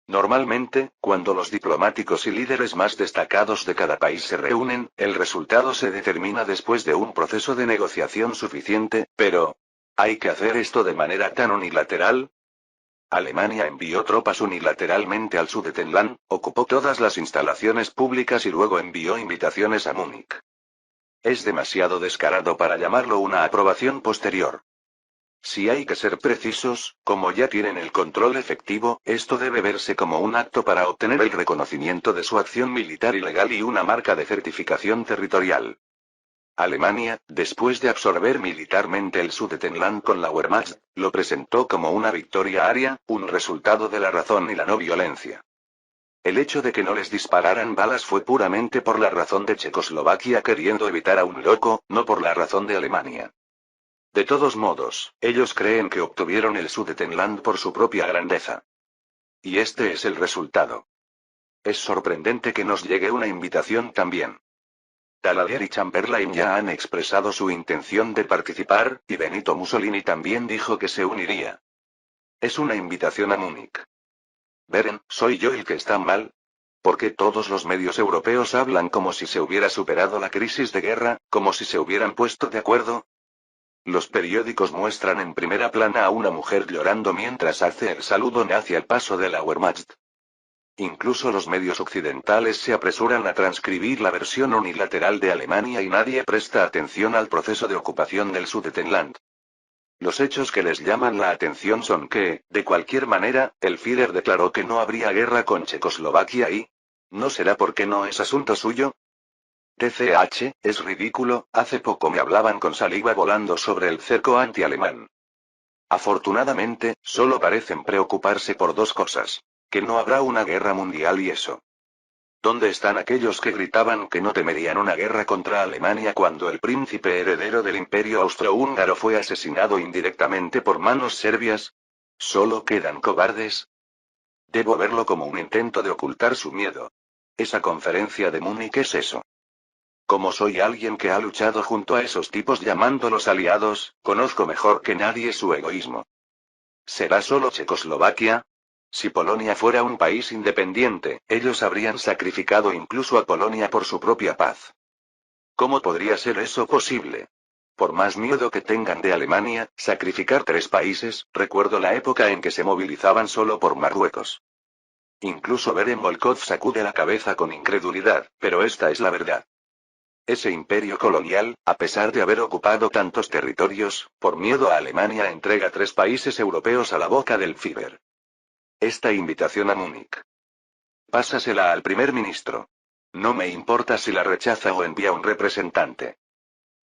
Normalmente, cuando los diplomáticos y líderes más destacados de cada país se reúnen, el resultado se determina después de un proceso de negociación suficiente, pero... ¿hay que hacer esto de manera tan unilateral? Alemania envió tropas unilateralmente al Sudetenland, ocupó todas las instalaciones públicas y luego envió invitaciones a Múnich. Es demasiado descarado para llamarlo una aprobación posterior. Si hay que ser precisos, como ya tienen el control efectivo, esto debe verse como un acto para obtener el reconocimiento de su acción militar y legal y una marca de certificación territorial. Alemania, después de absorber militarmente el Sudetenland con la Wehrmacht, lo presentó como una victoria aria, un resultado de la razón y la no violencia. El hecho de que no les dispararan balas fue puramente por la razón de Checoslovaquia queriendo evitar a un loco, no por la razón de Alemania. De todos modos, ellos creen que obtuvieron el Sudetenland por su propia grandeza. Y este es el resultado. Es sorprendente que nos llegue una invitación también. Daladier y Chamberlain ya han expresado su intención de participar, y Benito Mussolini también dijo que se uniría. Es una invitación a Múnich. Beren, ¿soy yo el que está mal? Porque todos los medios europeos hablan como si se hubiera superado la crisis de guerra, como si se hubieran puesto de acuerdo. Los periódicos muestran en primera plana a una mujer llorando mientras hace el saludo nazi al paso de la Wehrmacht. Incluso los medios occidentales se apresuran a transcribir la versión unilateral de Alemania y nadie presta atención al proceso de ocupación del Sudetenland. Los hechos que les llaman la atención son que, de cualquier manera, el Führer declaró que no habría guerra con Checoslovaquia y... ¿no será porque no es asunto suyo? TCH, es ridículo, hace poco me hablaban con saliva volando sobre el cerco anti-alemán. Afortunadamente, solo parecen preocuparse por dos cosas. Que no habrá una guerra mundial y eso. ¿Dónde están aquellos que gritaban que no temerían una guerra contra Alemania cuando el príncipe heredero del imperio austrohúngaro fue asesinado indirectamente por manos serbias? ¿Solo quedan cobardes? Debo verlo como un intento de ocultar su miedo. Esa conferencia de Múnich es eso. Como soy alguien que ha luchado junto a esos tipos llamándolos aliados, conozco mejor que nadie su egoísmo. ¿Será solo Checoslovaquia? Si Polonia fuera un país independiente, ellos habrían sacrificado incluso a Polonia por su propia paz. ¿Cómo podría ser eso posible? Por más miedo que tengan de Alemania, sacrificar 3 países, recuerdo la época en que se movilizaban solo por Marruecos. Incluso Beren Volkov sacude la cabeza con incredulidad, pero esta es la verdad. Ese imperio colonial, a pesar de haber ocupado tantos territorios, por miedo a Alemania entrega 3 países europeos a la boca del Führer. Esta invitación a Múnich. Pásasela al primer ministro. No me importa si la rechaza o envía un representante.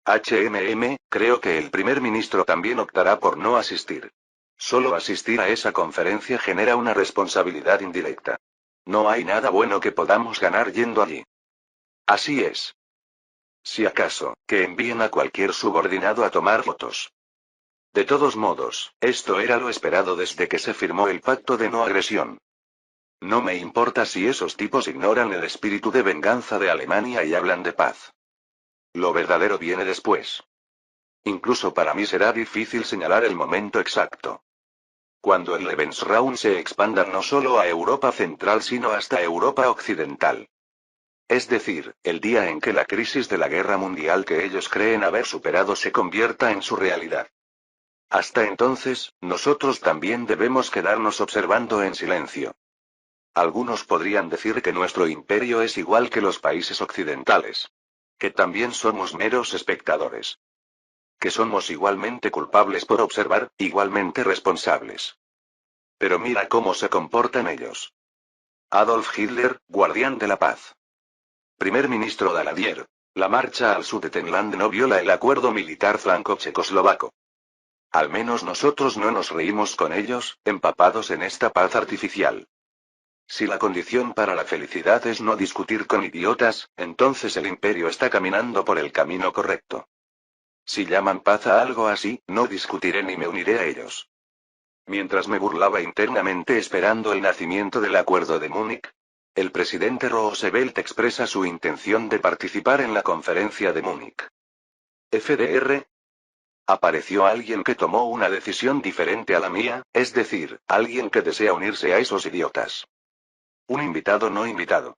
Creo que el primer ministro también optará por no asistir. Solo asistir a esa conferencia genera una responsabilidad indirecta. No hay nada bueno que podamos ganar yendo allí. Así es. Si acaso, que envíen a cualquier subordinado a tomar fotos. De todos modos, esto era lo esperado desde que se firmó el pacto de no agresión. No me importa si esos tipos ignoran el espíritu de venganza de Alemania y hablan de paz. Lo verdadero viene después. Incluso para mí será difícil señalar el momento exacto. Cuando el Lebensraum se expanda no solo a Europa Central sino hasta Europa Occidental. Es decir, el día en que la crisis de la guerra mundial que ellos creen haber superado se convierta en su realidad. Hasta entonces, nosotros también debemos quedarnos observando en silencio. Algunos podrían decir que nuestro imperio es igual que los países occidentales. Que también somos meros espectadores. Que somos igualmente culpables por observar, igualmente responsables. Pero mira cómo se comportan ellos. Adolf Hitler, guardián de la paz. Primer ministro Daladier. La marcha al Sudetenland no viola el acuerdo militar franco-checoslovaco. Al menos nosotros no nos reímos con ellos, empapados en esta paz artificial. Si la condición para la felicidad es no discutir con idiotas, entonces el imperio está caminando por el camino correcto. Si llaman paz a algo así, no discutiré ni me uniré a ellos. Mientras me burlaba internamente esperando el nacimiento del Acuerdo de Múnich, el presidente Roosevelt expresa su intención de participar en la conferencia de Múnich. FDR. Apareció alguien que tomó una decisión diferente a la mía, es decir, alguien que desea unirse a esos idiotas. Un invitado no invitado.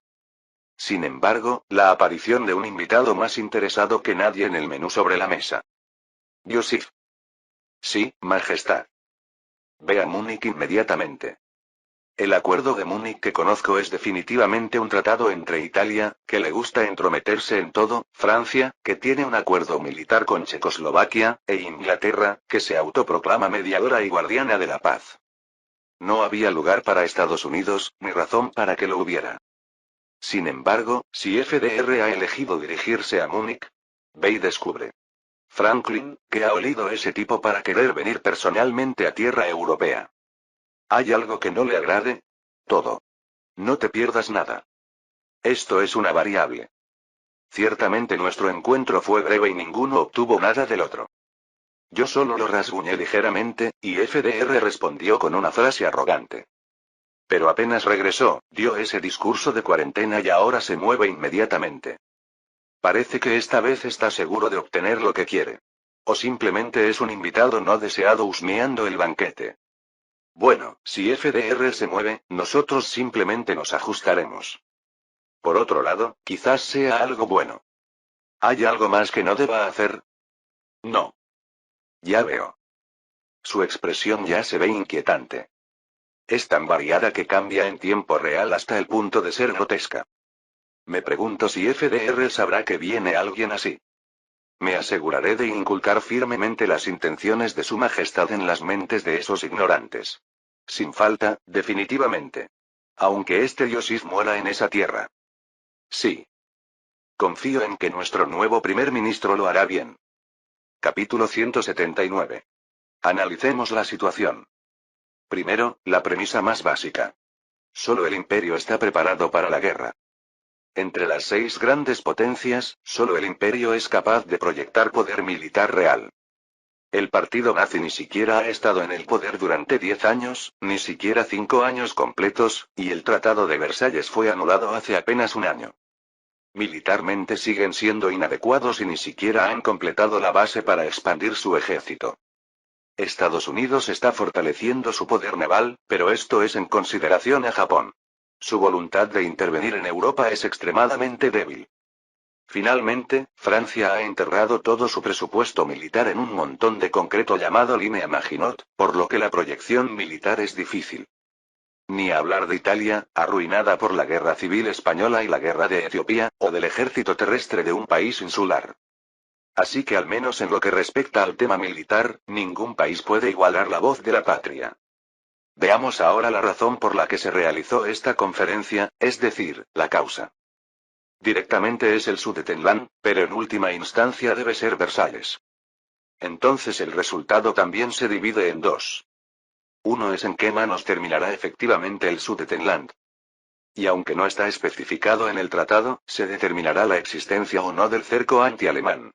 Sin embargo, la aparición de un invitado más interesado que nadie en el menú sobre la mesa. Yusif. Sí, Majestad. Ve a Múnich inmediatamente. El acuerdo de Múnich que conozco es definitivamente un tratado entre Italia, que le gusta entrometerse en todo, Francia, que tiene un acuerdo militar con Checoslovaquia, e Inglaterra, que se autoproclama mediadora y guardiana de la paz. No había lugar para Estados Unidos, ni razón para que lo hubiera. Sin embargo, si FDR ha elegido dirigirse a Múnich, ve y descubre. Franklin, ¿qué ha olido ese tipo para querer venir personalmente a tierra europea? ¿Hay algo que no le agrade? Todo. No te pierdas nada. Esto es una variable. Ciertamente nuestro encuentro fue breve y ninguno obtuvo nada del otro. Yo solo lo rasguñé ligeramente, y FDR respondió con una frase arrogante. Pero apenas regresó, dio ese discurso de cuarentena y ahora se mueve inmediatamente. Parece que esta vez está seguro de obtener lo que quiere. O simplemente es un invitado no deseado husmeando el banquete. Bueno, si FDR se mueve, nosotros simplemente nos ajustaremos. Por otro lado, quizás sea algo bueno. ¿Hay algo más que no deba hacer? No. Ya veo. Su expresión ya se ve inquietante. Es tan variada que cambia en tiempo real hasta el punto de ser grotesca. Me pregunto si FDR sabrá que viene alguien así. Me aseguraré de inculcar firmemente las intenciones de Su Majestad en las mentes de esos ignorantes. Sin falta, definitivamente. Aunque este Yosif muera en esa tierra. Sí. Confío en que nuestro nuevo primer ministro lo hará bien. Capítulo 179. Analicemos la situación. Primero, la premisa más básica. Solo el imperio está preparado para la guerra. Entre las 6 grandes potencias, solo el imperio es capaz de proyectar poder militar real. El partido nazi ni siquiera ha estado en el poder durante 10 años, ni siquiera 5 años completos, y el Tratado de Versalles fue anulado hace apenas un año. Militarmente siguen siendo inadecuados y ni siquiera han completado la base para expandir su ejército. Estados Unidos está fortaleciendo su poder naval, pero esto es en consideración a Japón. Su voluntad de intervenir en Europa es extremadamente débil. Finalmente, Francia ha enterrado todo su presupuesto militar en un montón de concreto llamado línea Maginot, por lo que la proyección militar es difícil. Ni hablar de Italia, arruinada por la Guerra Civil Española y la Guerra de Etiopía, o del ejército terrestre de un país insular. Así que al menos en lo que respecta al tema militar, ningún país puede igualar la voz de la patria. Veamos ahora la razón por la que se realizó esta conferencia, es decir, la causa. Directamente es el Sudetenland, pero en última instancia debe ser Versalles. Entonces el resultado también se divide en dos. Uno es en qué manos terminará efectivamente el Sudetenland. Y aunque no está especificado en el tratado, se determinará la existencia o no del cerco anti-alemán.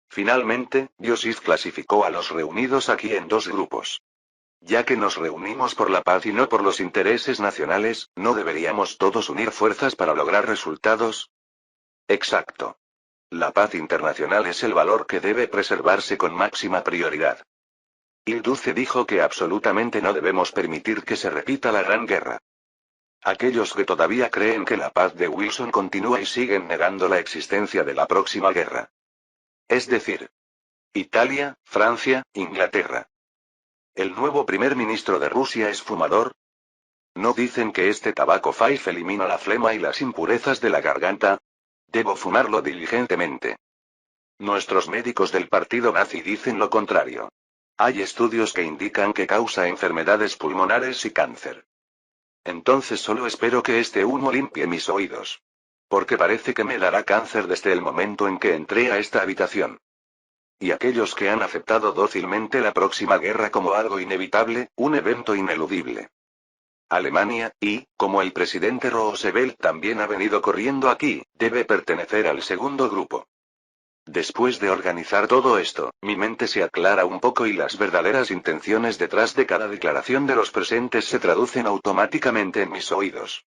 Finalmente, Joseph clasificó a los reunidos aquí en 2 grupos. Ya que nos reunimos por la paz y no por los intereses nacionales, ¿no deberíamos todos unir fuerzas para lograr resultados? Exacto. La paz internacional es el valor que debe preservarse con máxima prioridad. Il Duce dijo que absolutamente no debemos permitir que se repita la Gran Guerra. Aquellos que todavía creen que la paz de Wilson continúa y siguen negando la existencia de la próxima guerra. Es decir, Italia, Francia, Inglaterra. ¿El nuevo primer ministro de Rusia es fumador? ¿No dicen que este tabaco Fife elimina la flema y las impurezas de la garganta? Debo fumarlo diligentemente. Nuestros médicos del partido nazi dicen lo contrario. Hay estudios que indican que causa enfermedades pulmonares y cáncer. Entonces solo espero que este humo limpie mis oídos. Porque parece que me dará cáncer desde el momento en que entré a esta habitación. Y aquellos que han aceptado dócilmente la próxima guerra como algo inevitable, un evento ineludible. Alemania, y, como el presidente Roosevelt también ha venido corriendo aquí, debe pertenecer al segundo grupo. Después de organizar todo esto, mi mente se aclara un poco y las verdaderas intenciones detrás de cada declaración de los presentes se traducen automáticamente en mis oídos.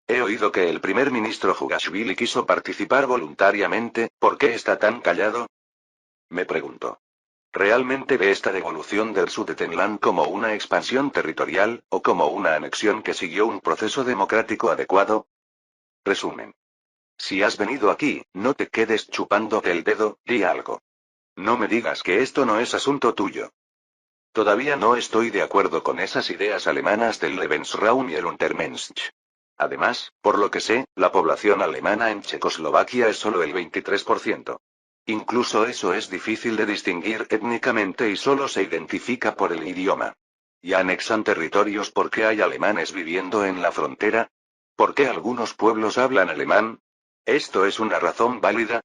He oído que el primer ministro Jugashvili quiso participar voluntariamente, ¿por qué está tan callado? Me pregunto. ¿Realmente ve esta devolución del Sudetenland como una expansión territorial, o como una anexión que siguió un proceso democrático adecuado? Resumen. Si has venido aquí, no te quedes chupándote el dedo, di algo. No me digas que esto no es asunto tuyo. Todavía no estoy de acuerdo con esas ideas alemanas del Lebensraum y el Untermensch. Además, por lo que sé, la población alemana en Checoslovaquia es solo el 23%. Incluso eso es difícil de distinguir étnicamente y solo se identifica por el idioma. ¿Y anexan territorios porque hay alemanes viviendo en la frontera? ¿Por qué algunos pueblos hablan alemán? ¿Esto es una razón válida?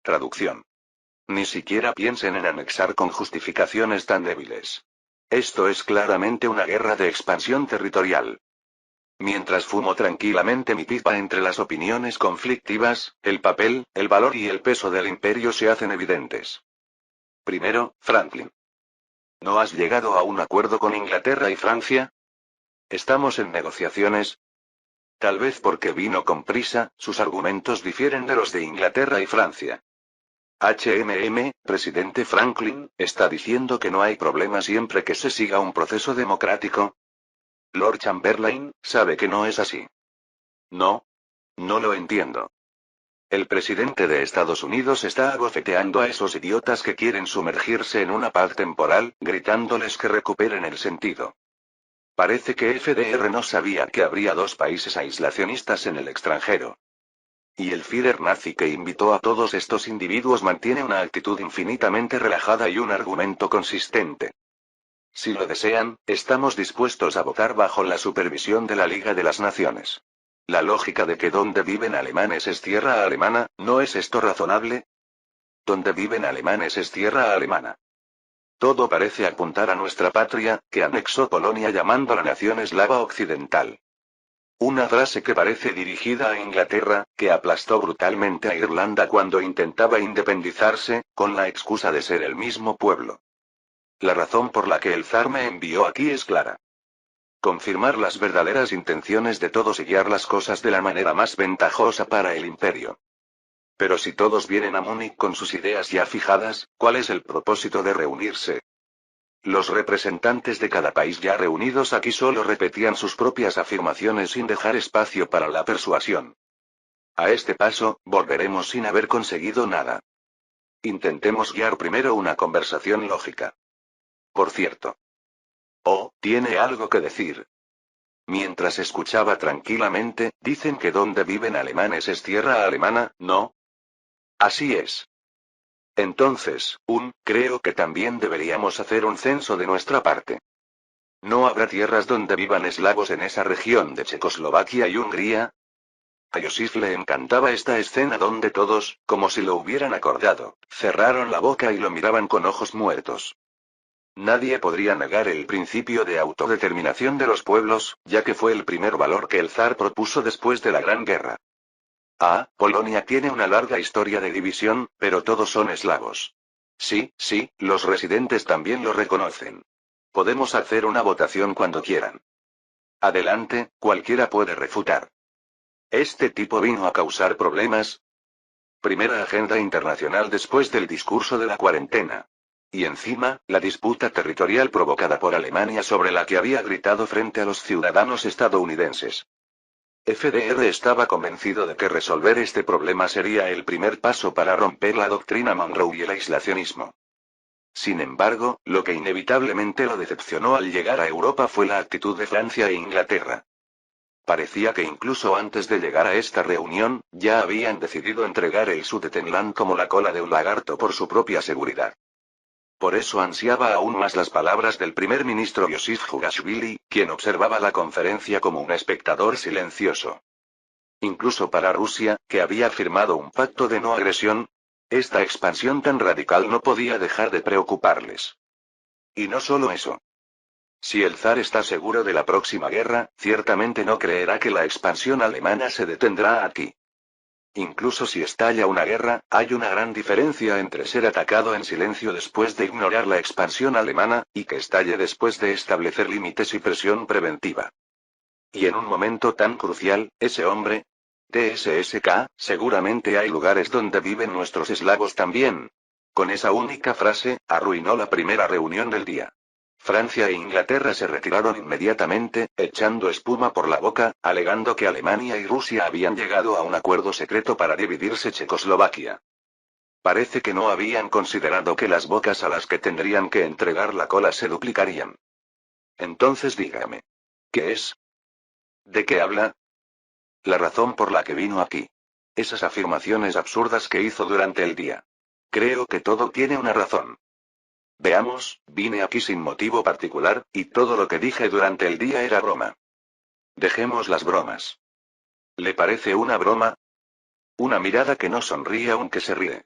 Traducción. Ni siquiera piensen en anexar con justificaciones tan débiles. Esto es claramente una guerra de expansión territorial. Mientras fumo tranquilamente mi pipa entre las opiniones conflictivas, el papel, el valor y el peso del imperio se hacen evidentes. Primero, Franklin. ¿No has llegado a un acuerdo con Inglaterra y Francia? ¿Estamos en negociaciones? Tal vez porque vino con prisa, sus argumentos difieren de los de Inglaterra y Francia. Presidente Franklin, ¿está diciendo que no hay problema siempre que se siga un proceso democrático? Lord Chamberlain, sabe que no es así. No. No lo entiendo. El presidente de Estados Unidos está abofeteando a esos idiotas que quieren sumergirse en una paz temporal, gritándoles que recuperen el sentido. Parece que FDR no sabía que habría dos países aislacionistas en el extranjero. Y el Führer nazi que invitó a todos estos individuos mantiene una actitud infinitamente relajada y un argumento consistente. Si lo desean, estamos dispuestos a votar bajo la supervisión de la Liga de las Naciones. La lógica de que donde viven alemanes es tierra alemana, ¿no es esto razonable? Donde viven alemanes es tierra alemana. Todo parece apuntar a nuestra patria, que anexó Polonia llamando la nación eslava occidental. Una frase que parece dirigida a Inglaterra, que aplastó brutalmente a Irlanda cuando intentaba independizarse, con la excusa de ser el mismo pueblo. La razón por la que el zar me envió aquí es clara. Confirmar las verdaderas intenciones de todos y guiar las cosas de la manera más ventajosa para el imperio. Pero si todos vienen a Múnich con sus ideas ya fijadas, ¿cuál es el propósito de reunirse? Los representantes de cada país ya reunidos aquí solo repetían sus propias afirmaciones sin dejar espacio para la persuasión. A este paso, volveremos sin haber conseguido nada. Intentemos guiar primero una conversación lógica. Por cierto. Oh, tiene algo que decir. Mientras escuchaba tranquilamente, dicen que donde viven alemanes es tierra alemana, ¿no? Así es. Entonces, creo que también deberíamos hacer un censo de nuestra parte. ¿No habrá tierras donde vivan eslavos en esa región de Checoslovaquia y Hungría? A Josif le encantaba esta escena donde todos, como si lo hubieran acordado, cerraron la boca y lo miraban con ojos muertos. Nadie podría negar el principio de autodeterminación de los pueblos, ya que fue el primer valor que el zar propuso después de la Gran Guerra. Polonia tiene una larga historia de división, pero todos son eslavos. Sí, los residentes también lo reconocen. Podemos hacer una votación cuando quieran. Adelante, cualquiera puede refutar. ¿Este tipo vino a causar problemas? Primera agenda internacional después del discurso de la cuarentena. Y encima, la disputa territorial provocada por Alemania sobre la que había gritado frente a los ciudadanos estadounidenses. FDR estaba convencido de que resolver este problema sería el primer paso para romper la doctrina Monroe y el aislacionismo. Sin embargo, lo que inevitablemente lo decepcionó al llegar a Europa fue la actitud de Francia e Inglaterra. Parecía que incluso antes de llegar a esta reunión, ya habían decidido entregar el Sudetenland como la cola de un lagarto por su propia seguridad. Por eso ansiaba aún más las palabras del primer ministro Yosif Jugashvili, quien observaba la conferencia como un espectador silencioso. Incluso para Rusia, que había firmado un pacto de no agresión, esta expansión tan radical no podía dejar de preocuparles. Y no solo eso. Si el zar está seguro de la próxima guerra, ciertamente no creerá que la expansión alemana se detendrá aquí. Incluso si estalla una guerra, hay una gran diferencia entre ser atacado en silencio después de ignorar la expansión alemana, y que estalle después de establecer límites y presión preventiva. Y en un momento tan crucial, ese hombre, TSSK, seguramente hay lugares donde viven nuestros eslavos también. Con esa única frase, arruinó la primera reunión del día. Francia e Inglaterra se retiraron inmediatamente, echando espuma por la boca, alegando que Alemania y Rusia habían llegado a un acuerdo secreto para dividirse Checoslovaquia. Parece que no habían considerado que las bocas a las que tendrían que entregar la cola se duplicarían. Entonces dígame. ¿Qué es? ¿De qué habla? La razón por la que vino aquí. Esas afirmaciones absurdas que hizo durante el día. Creo que todo tiene una razón. Veamos, vine aquí sin motivo particular, y todo lo que dije durante el día era broma. Dejemos las bromas. ¿Le parece una broma? Una mirada que no sonríe aunque se ríe.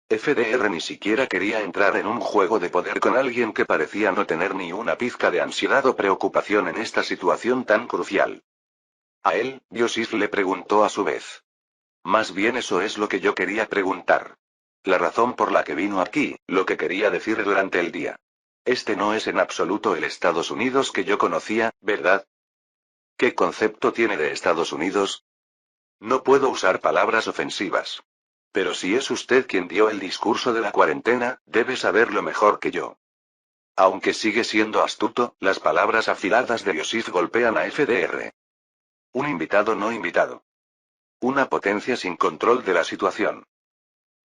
FDR ni siquiera quería entrar en un juego de poder con alguien que parecía no tener ni una pizca de ansiedad o preocupación en esta situación tan crucial. A él, Josif le preguntó a su vez. Más bien eso es lo que yo quería preguntar. La razón por la que vino aquí, lo que quería decir durante el día. Este no es en absoluto el Estados Unidos que yo conocía, ¿verdad? ¿Qué concepto tiene de Estados Unidos? No puedo usar palabras ofensivas. Pero si es usted quien dio el discurso de la cuarentena, debe saberlo mejor que yo. Aunque sigue siendo astuto, las palabras afiladas de Yosif golpean a FDR. Un invitado no invitado. Una potencia sin control de la situación.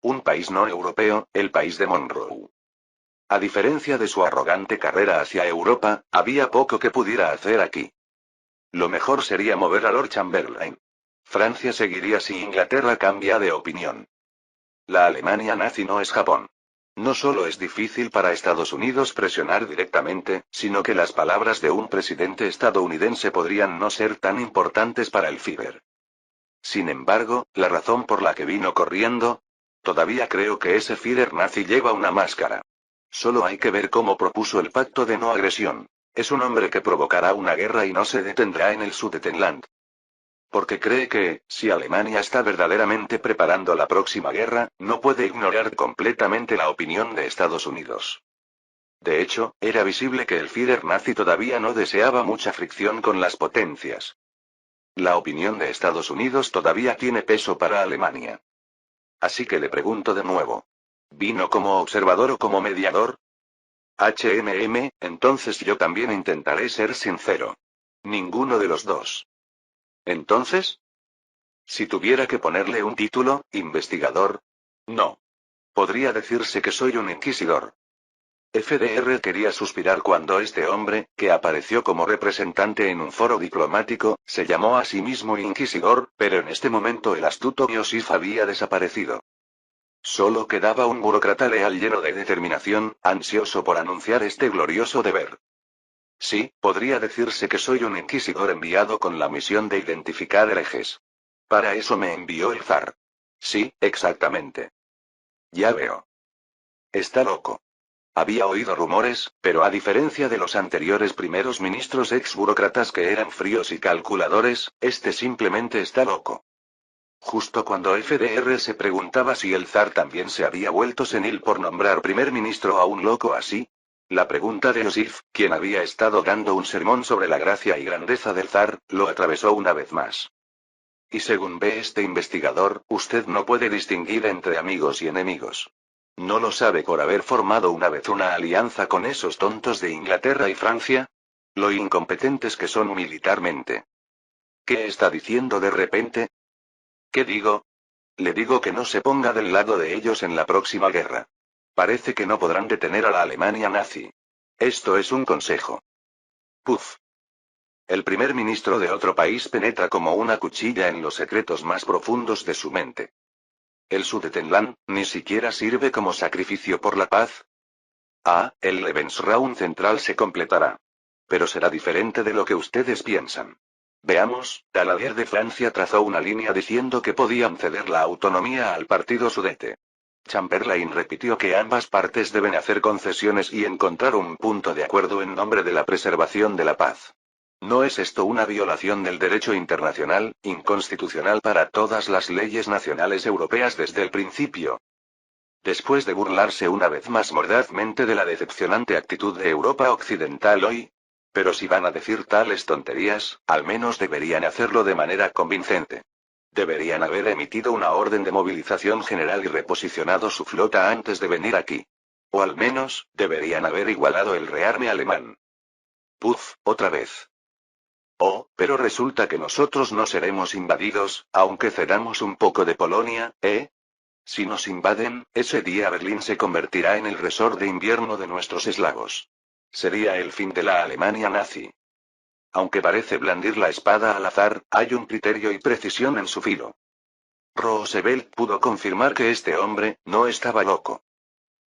Un país no europeo, el país de Monroe. A diferencia de su arrogante carrera hacia Europa, había poco que pudiera hacer aquí. Lo mejor sería mover a Lord Chamberlain. Francia seguiría si Inglaterra cambia de opinión. La Alemania nazi no es Japón. No solo es difícil para Estados Unidos presionar directamente, sino que las palabras de un presidente estadounidense podrían no ser tan importantes para el Führer. Sin embargo, la razón por la que vino corriendo, todavía creo que ese Führer nazi lleva una máscara. Solo hay que ver cómo propuso el pacto de no agresión. Es un hombre que provocará una guerra y no se detendrá en el Sudetenland. Porque cree que, si Alemania está verdaderamente preparando la próxima guerra, no puede ignorar completamente la opinión de Estados Unidos. De hecho, era visible que el Führer nazi todavía no deseaba mucha fricción con las potencias. La opinión de Estados Unidos todavía tiene peso para Alemania. Así que le pregunto de nuevo. ¿Vino como observador o como mediador? Entonces yo también intentaré ser sincero. Ninguno de los dos. Entonces, si tuviera que ponerle un título, investigador. No. Podría decirse que soy un inquisidor. FDR quería suspirar cuando este hombre, que apareció como representante en un foro diplomático, se llamó a sí mismo inquisidor, pero en este momento el astuto Yosif había desaparecido. Solo quedaba un burócrata leal lleno de determinación, ansioso por anunciar este glorioso deber. Sí, podría decirse que soy un inquisidor enviado con la misión de identificar herejes. Para eso me envió el zar. Sí, exactamente. Ya veo. Está loco. Había oído rumores, pero a diferencia de los anteriores primeros ministros ex-burócratas que eran fríos y calculadores, este simplemente está loco. Justo cuando FDR se preguntaba si el zar también se había vuelto senil por nombrar primer ministro a un loco así, la pregunta de Yosif, quien había estado dando un sermón sobre la gracia y grandeza del zar, lo atravesó una vez más. Y según ve este investigador, usted no puede distinguir entre amigos y enemigos. ¿No lo sabe por haber formado una vez una alianza con esos tontos de Inglaterra y Francia? Lo incompetentes que son militarmente. ¿Qué está diciendo de repente? ¿Qué digo? Le digo que no se ponga del lado de ellos en la próxima guerra. Parece que no podrán detener a la Alemania nazi. Esto es un consejo. Puf. El primer ministro de otro país penetra como una cuchilla en los secretos más profundos de su mente. El Sudetenland, ni siquiera sirve como sacrificio por la paz. El Lebensraum central se completará. Pero será diferente de lo que ustedes piensan. Veamos, Daladier de Francia trazó una línea diciendo que podían ceder la autonomía al partido Sudete. Chamberlain repitió que ambas partes deben hacer concesiones y encontrar un punto de acuerdo en nombre de la preservación de la paz. ¿No es esto una violación del derecho internacional, inconstitucional para todas las leyes nacionales europeas desde el principio? Después de burlarse una vez más mordazmente de la decepcionante actitud de Europa Occidental hoy. Pero si van a decir tales tonterías, al menos deberían hacerlo de manera convincente. Deberían haber emitido una orden de movilización general y reposicionado su flota antes de venir aquí. O al menos, deberían haber igualado el rearme alemán. Puf, otra vez. Oh, pero resulta que nosotros no seremos invadidos, aunque cedamos un poco de Polonia, ¿eh? Si nos invaden, ese día Berlín se convertirá en el resort de invierno de nuestros eslavos. Sería el fin de la Alemania nazi. Aunque parece blandir la espada al azar, hay un criterio y precisión en su filo. Roosevelt pudo confirmar que este hombre no estaba loco.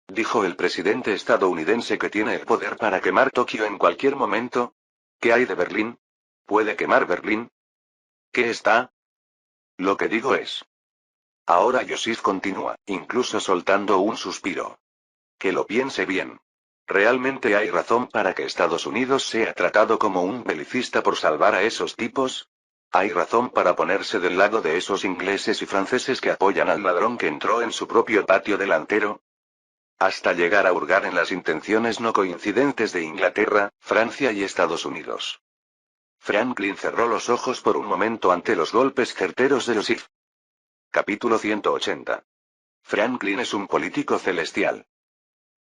Dijo el presidente estadounidense que tiene el poder para quemar Tokio en cualquier momento. ¿Qué hay de Berlín? ¿Puede quemar Berlín? ¿Qué está? Lo que digo es. Ahora Yosif continúa, incluso soltando un suspiro. Que lo piense bien. ¿Realmente hay razón para que Estados Unidos sea tratado como un belicista por salvar a esos tipos? ¿Hay razón para ponerse del lado de esos ingleses y franceses que apoyan al ladrón que entró en su propio patio delantero? Hasta llegar a hurgar en las intenciones no coincidentes de Inglaterra, Francia y Estados Unidos. Franklin cerró los ojos por un momento ante los golpes certeros de Joseph. Capítulo 180. Franklin es un político celestial.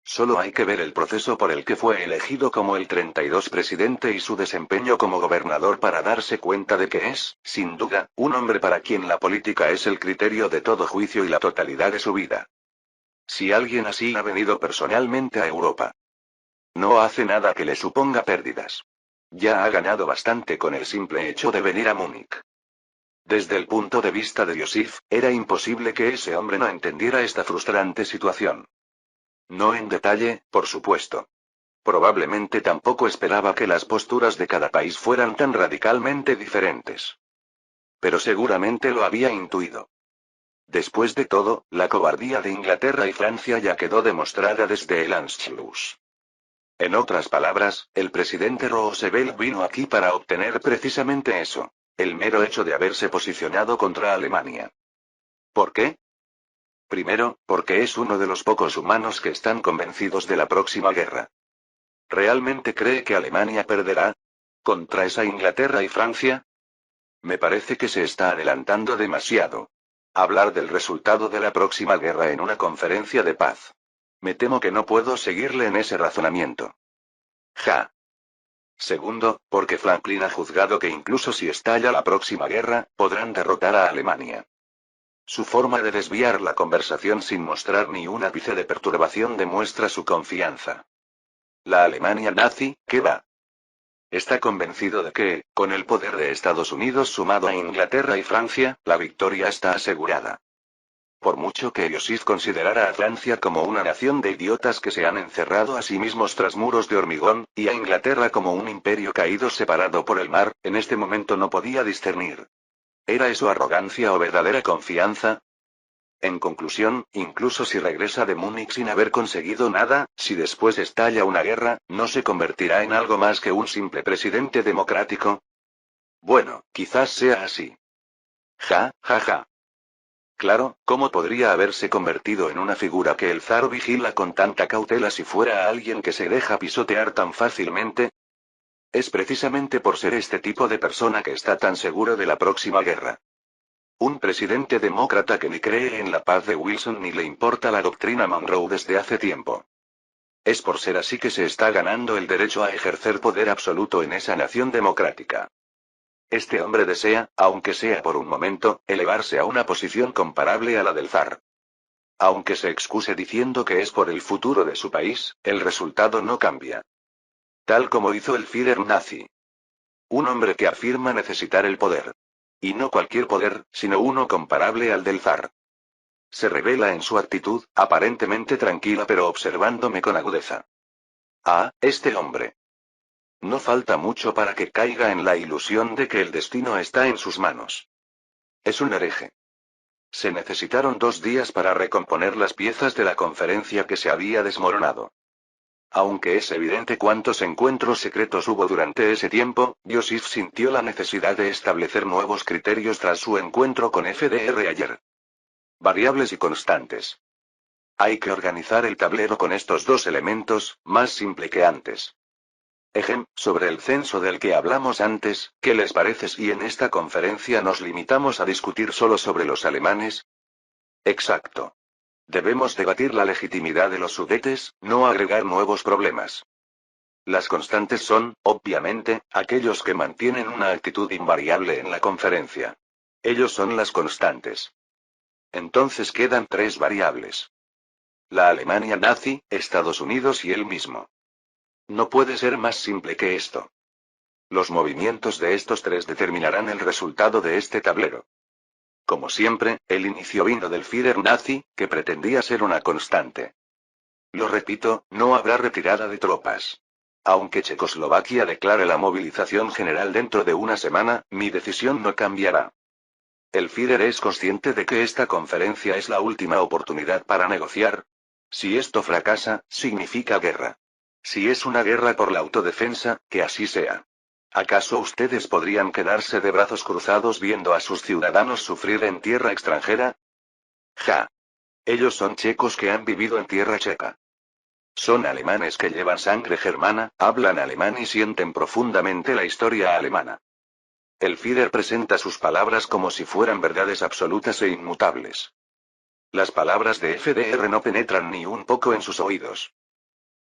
Solo hay que ver el proceso por el que fue elegido como el 32 presidente y su desempeño como gobernador para darse cuenta de que es, sin duda, un hombre para quien la política es el criterio de todo juicio y la totalidad de su vida. Si alguien así ha venido personalmente a Europa, no hace nada que le suponga pérdidas. Ya ha ganado bastante con el simple hecho de venir a Múnich. Desde el punto de vista de Joseph, era imposible que ese hombre no entendiera esta frustrante situación. No en detalle, por supuesto. Probablemente tampoco esperaba que las posturas de cada país fueran tan radicalmente diferentes. Pero seguramente lo había intuido. Después de todo, la cobardía de Inglaterra y Francia ya quedó demostrada desde el Anschluss. En otras palabras, el presidente Roosevelt vino aquí para obtener precisamente eso. El mero hecho de haberse posicionado contra Alemania. ¿Por qué? Primero, porque es uno de los pocos humanos que están convencidos de la próxima guerra. ¿Realmente cree que Alemania perderá? ¿Contra esa Inglaterra y Francia? Me parece que se está adelantando demasiado. Hablar del resultado de la próxima guerra en una conferencia de paz. Me temo que no puedo seguirle en ese razonamiento. Ja. Segundo, porque Franklin ha juzgado que incluso si estalla la próxima guerra, podrán derrotar a Alemania. Su forma de desviar la conversación sin mostrar ni un ápice de perturbación demuestra su confianza. La Alemania nazi, ¿qué va? Está convencido de que, con el poder de Estados Unidos sumado a Inglaterra y Francia, la victoria está asegurada. Por mucho que Joseph considerara a Francia como una nación de idiotas que se han encerrado a sí mismos tras muros de hormigón, y a Inglaterra como un imperio caído separado por el mar, en este momento no podía discernir. ¿Era eso arrogancia o verdadera confianza? En conclusión, incluso si regresa de Múnich sin haber conseguido nada, si después estalla una guerra, ¿no se convertirá en algo más que un simple presidente democrático? Bueno, quizás sea así. Ja, ja, ja. Claro, ¿cómo podría haberse convertido en una figura que el zar vigila con tanta cautela si fuera alguien que se deja pisotear tan fácilmente? Es precisamente por ser este tipo de persona que está tan seguro de la próxima guerra. Un presidente demócrata que ni cree en la paz de Wilson ni le importa la doctrina Monroe desde hace tiempo. Es por ser así que se está ganando el derecho a ejercer poder absoluto en esa nación democrática. Este hombre desea, aunque sea por un momento, elevarse a una posición comparable a la del zar. Aunque se excuse diciendo que es por el futuro de su país, el resultado no cambia. Tal como hizo el Führer nazi. Un hombre que afirma necesitar el poder. Y no cualquier poder, sino uno comparable al del zar. Se revela en su actitud, aparentemente tranquila pero observándome con agudeza. Ah, este hombre. No falta mucho para que caiga en la ilusión de que el destino está en sus manos. Es un hereje. Se necesitaron 2 días para recomponer las piezas de la conferencia que se había desmoronado. Aunque es evidente cuántos encuentros secretos hubo durante ese tiempo, Joseph sintió la necesidad de establecer nuevos criterios tras su encuentro con FDR ayer. Variables y constantes. Hay que organizar el tablero con estos 2 elementos, más simple que antes. Sobre el censo del que hablamos antes, ¿qué les parece si en esta conferencia nos limitamos a discutir solo sobre los alemanes? Exacto. Debemos debatir la legitimidad de los Sudetes, no agregar nuevos problemas. Las constantes son, obviamente, aquellos que mantienen una actitud invariable en la conferencia. Ellos son las constantes. Entonces quedan 3 variables. La Alemania nazi, Estados Unidos y él mismo. No puede ser más simple que esto. Los movimientos de estos 3 determinarán el resultado de este tablero. Como siempre, el inicio vino del Führer nazi, que pretendía ser una constante. Lo repito, no habrá retirada de tropas. Aunque Checoslovaquia declare la movilización general dentro de una semana, mi decisión no cambiará. El Führer es consciente de que esta conferencia es la última oportunidad para negociar. Si esto fracasa, significa guerra. Si es una guerra por la autodefensa, que así sea. ¿Acaso ustedes podrían quedarse de brazos cruzados viendo a sus ciudadanos sufrir en tierra extranjera? Ja. Ellos son checos que han vivido en tierra checa. Son alemanes que llevan sangre germana, hablan alemán y sienten profundamente la historia alemana. El Führer presenta sus palabras como si fueran verdades absolutas e inmutables. Las palabras de FDR no penetran ni un poco en sus oídos.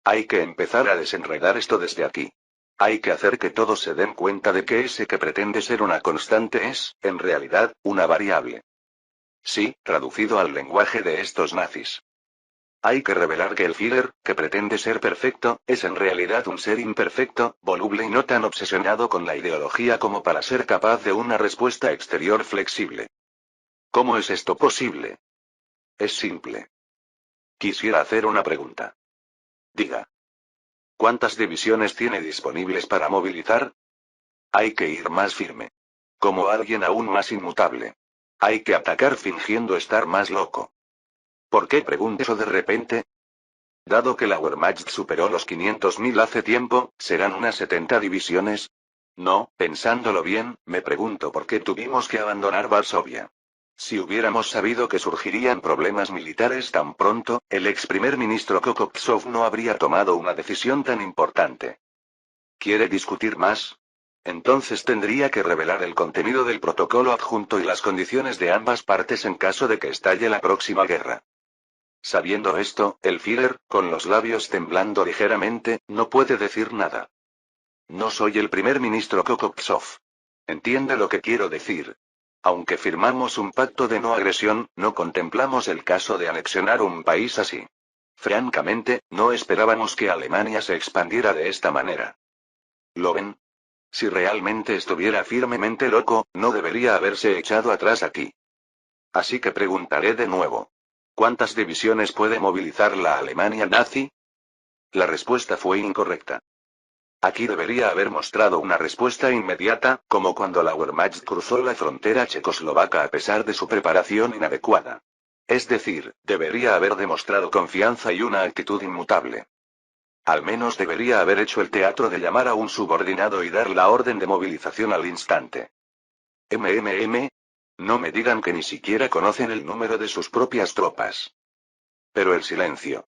Hay que empezar a desenredar esto desde aquí. Hay que hacer que todos se den cuenta de que ese que pretende ser una constante es, en realidad, una variable. Sí, traducido al lenguaje de estos nazis. Hay que revelar que el Führer, que pretende ser perfecto, es en realidad un ser imperfecto, voluble y no tan obsesionado con la ideología como para ser capaz de una respuesta exterior flexible. ¿Cómo es esto posible? Es simple. Quisiera hacer una pregunta. Diga. ¿Cuántas divisiones tiene disponibles para movilizar? Hay que ir más firme. Como alguien aún más inmutable. Hay que atacar fingiendo estar más loco. ¿Por qué pregunto eso de repente? Dado que la Wehrmacht superó los 500.000 hace tiempo, ¿serán unas 70 divisiones? No, pensándolo bien, me pregunto por qué tuvimos que abandonar Varsovia. Si hubiéramos sabido que surgirían problemas militares tan pronto, el ex primer ministro Kokoptsov no habría tomado una decisión tan importante. ¿Quiere discutir más? Entonces tendría que revelar el contenido del protocolo adjunto y las condiciones de ambas partes en caso de que estalle la próxima guerra. Sabiendo esto, el Führer, con los labios temblando ligeramente, no puede decir nada. No soy el primer ministro Kokoptsov. ¿Entiende lo que quiero decir? Aunque firmamos un pacto de no agresión, no contemplamos el caso de anexionar un país así. Francamente, no esperábamos que Alemania se expandiera de esta manera. ¿Lo ven? Si realmente estuviera firmemente loco, no debería haberse echado atrás aquí. Así que preguntaré de nuevo. ¿Cuántas divisiones puede movilizar la Alemania nazi? La respuesta fue incorrecta. Aquí debería haber mostrado una respuesta inmediata, como cuando la Wehrmacht cruzó la frontera checoslovaca a pesar de su preparación inadecuada. Es decir, debería haber demostrado confianza y una actitud inmutable. Al menos debería haber hecho el teatro de llamar a un subordinado y dar la orden de movilización al instante. No me digan que ni siquiera conocen el número de sus propias tropas. Pero el silencio.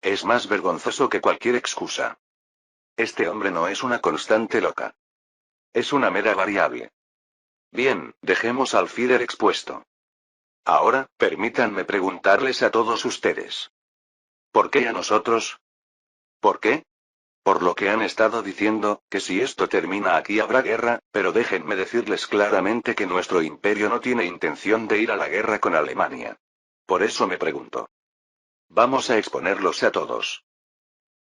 Es más vergonzoso que cualquier excusa. Este hombre no es una constante loca. Es una mera variable. Bien, dejemos al Führer expuesto. Ahora, permítanme preguntarles a todos ustedes. ¿Por qué a nosotros? ¿Por qué? Por lo que han estado diciendo, que si esto termina aquí habrá guerra, pero déjenme decirles claramente que nuestro imperio no tiene intención de ir a la guerra con Alemania. Por eso me pregunto. Vamos a exponerlos a todos.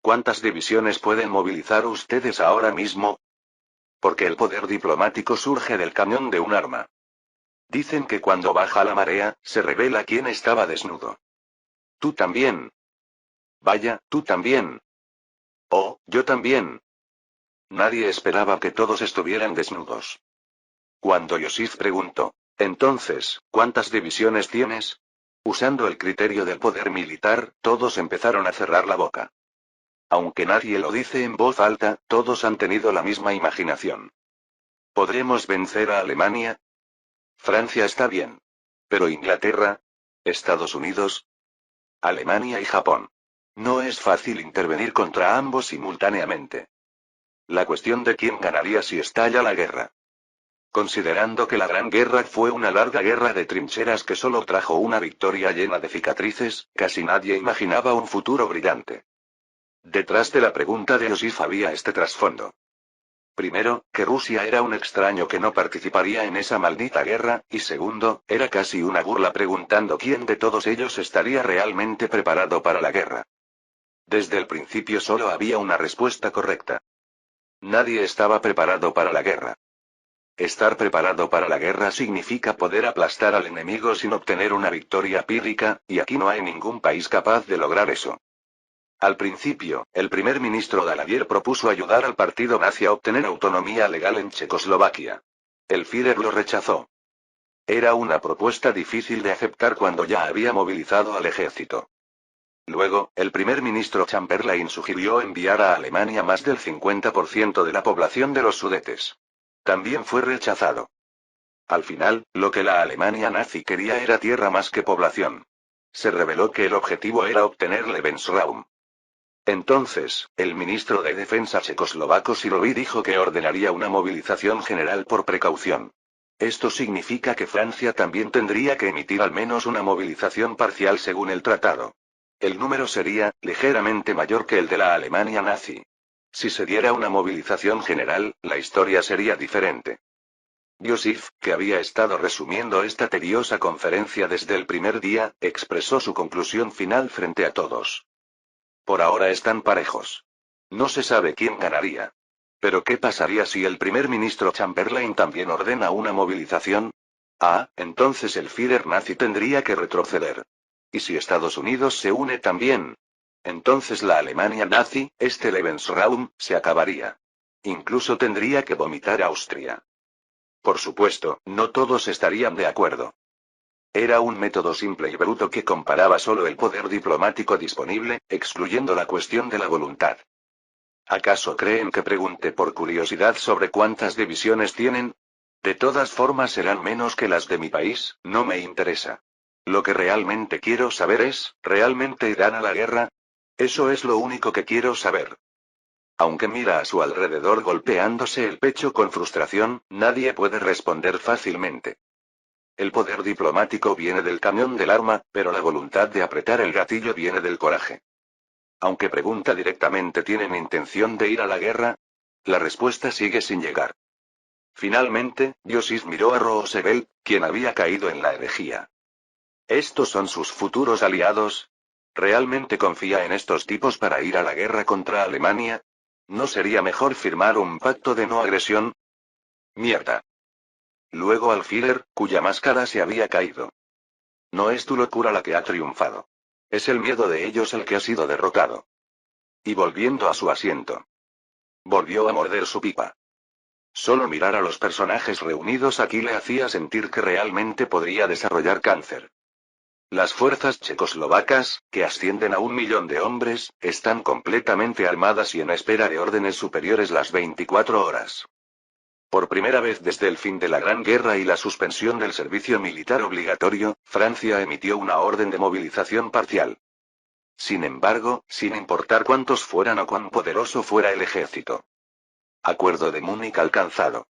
¿Cuántas divisiones pueden movilizar ustedes ahora mismo? Porque el poder diplomático surge del cañón de un arma. Dicen que cuando baja la marea, se revela quién estaba desnudo. Tú también. Vaya, tú también. Oh, yo también. Nadie esperaba que todos estuvieran desnudos. Cuando Yosif preguntó, entonces, ¿cuántas divisiones tienes? Usando el criterio del poder militar, todos empezaron a cerrar la boca. Aunque nadie lo dice en voz alta, todos han tenido la misma imaginación. ¿Podremos vencer a Alemania? Francia está bien. Pero Inglaterra, Estados Unidos, Alemania y Japón. No es fácil intervenir contra ambos simultáneamente. La cuestión de quién ganaría si estalla la guerra. Considerando que la Gran Guerra fue una larga guerra de trincheras que solo trajo una victoria llena de cicatrices, casi nadie imaginaba un futuro brillante. Detrás de la pregunta de Yosif había este trasfondo. Primero, que Rusia era un extraño que no participaría en esa maldita guerra, y segundo, era casi una burla preguntando quién de todos ellos estaría realmente preparado para la guerra. Desde el principio solo había una respuesta correcta. Nadie estaba preparado para la guerra. Estar preparado para la guerra significa poder aplastar al enemigo sin obtener una victoria pírrica, y aquí no hay ningún país capaz de lograr eso. Al principio, el primer ministro Daladier propuso ayudar al partido nazi a obtener autonomía legal en Checoslovaquia. El Führer lo rechazó. Era una propuesta difícil de aceptar cuando ya había movilizado al ejército. Luego, el primer ministro Chamberlain sugirió enviar a Alemania más del 50% de la población de los Sudetes. También fue rechazado. Al final, lo que la Alemania nazi quería era tierra más que población. Se reveló que el objetivo era obtener Lebensraum. Entonces, el ministro de Defensa checoslovaco Silový dijo que ordenaría una movilización general por precaución. Esto significa que Francia también tendría que emitir al menos una movilización parcial según el tratado. El número sería, ligeramente mayor que el de la Alemania nazi. Si se diera una movilización general, la historia sería diferente. Joseph, que había estado resumiendo esta tediosa conferencia desde el primer día, expresó su conclusión final frente a todos. Por ahora están parejos. No se sabe quién ganaría. Pero ¿qué pasaría si el primer ministro Chamberlain también ordena una movilización? Ah, entonces el Führer nazi tendría que retroceder. ¿Y si Estados Unidos se une también? Entonces la Alemania nazi, este Lebensraum, se acabaría. Incluso tendría que vomitar Austria. Por supuesto, no todos estarían de acuerdo. Era un método simple y bruto que comparaba solo el poder diplomático disponible, excluyendo la cuestión de la voluntad. ¿Acaso creen que pregunte por curiosidad sobre cuántas divisiones tienen? De todas formas serán menos que las de mi país, no me interesa. Lo que realmente quiero saber es, ¿realmente irán a la guerra? Eso es lo único que quiero saber. Aunque mira a su alrededor golpeándose el pecho con frustración, nadie puede responder fácilmente. El poder diplomático viene del cañón del arma, pero la voluntad de apretar el gatillo viene del coraje. Aunque pregunta directamente ¿tienen intención de ir a la guerra? La respuesta sigue sin llegar. Finalmente, Joseph miró a Roosevelt, quien había caído en la herejía. ¿Estos son sus futuros aliados? ¿Realmente confía en estos tipos para ir a la guerra contra Alemania? ¿No sería mejor firmar un pacto de no agresión? Mierda. Luego al Führer, cuya máscara se había caído. No es tu locura la que ha triunfado. Es el miedo de ellos el que ha sido derrotado. Y volviendo a su asiento. Volvió a morder su pipa. Solo mirar a los personajes reunidos aquí le hacía sentir que realmente podría desarrollar cáncer. Las fuerzas checoslovacas, que ascienden a 1 millón de hombres, están completamente armadas y en espera de órdenes superiores las 24 horas. Por primera vez desde el fin de la Gran Guerra y la suspensión del servicio militar obligatorio, Francia emitió una orden de movilización parcial. Sin embargo, sin importar cuántos fueran o cuán poderoso fuera el ejército. Acuerdo de Múnich alcanzado.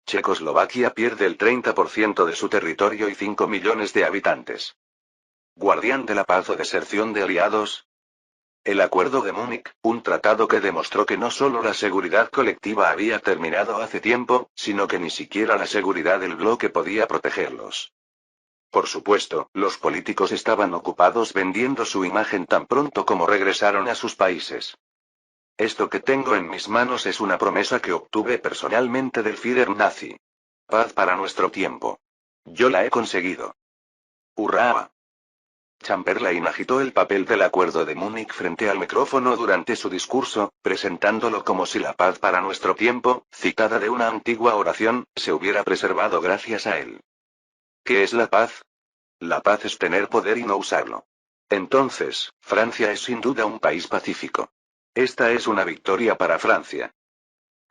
Checoslovaquia pierde el 30% de su territorio y 5 millones de habitantes. Guardián de la paz o deserción de aliados. El Acuerdo de Múnich, un tratado que demostró que no solo la seguridad colectiva había terminado hace tiempo, sino que ni siquiera la seguridad del bloque podía protegerlos. Por supuesto, los políticos estaban ocupados vendiendo su imagen tan pronto como regresaron a sus países. Esto que tengo en mis manos es una promesa que obtuve personalmente del Führer nazi. Paz para nuestro tiempo. Yo la he conseguido. ¡Hurra! Chamberlain agitó el papel del Acuerdo de Múnich frente al micrófono durante su discurso, presentándolo como si la paz para nuestro tiempo, citada de una antigua oración, se hubiera preservado gracias a él. ¿Qué es la paz? La paz es tener poder y no usarlo. Entonces, Francia es sin duda un país pacífico. Esta es una victoria para Francia.